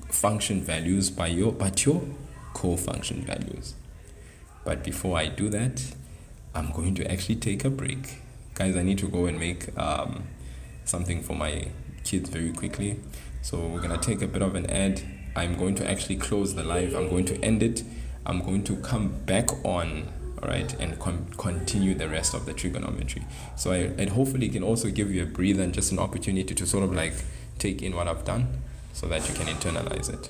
function values but your co-function values. But before I do that, I'm going to actually take a break. Guys, I need to go and make something for my kids very quickly. So we're going to take a bit of an ad. I'm going to actually close the live. I'm going to end it. I'm going to come back on, all right, and continue the rest of the trigonometry. So it hopefully can also give you a breather and just an opportunity to sort of like take in what I've done so that you can internalize it.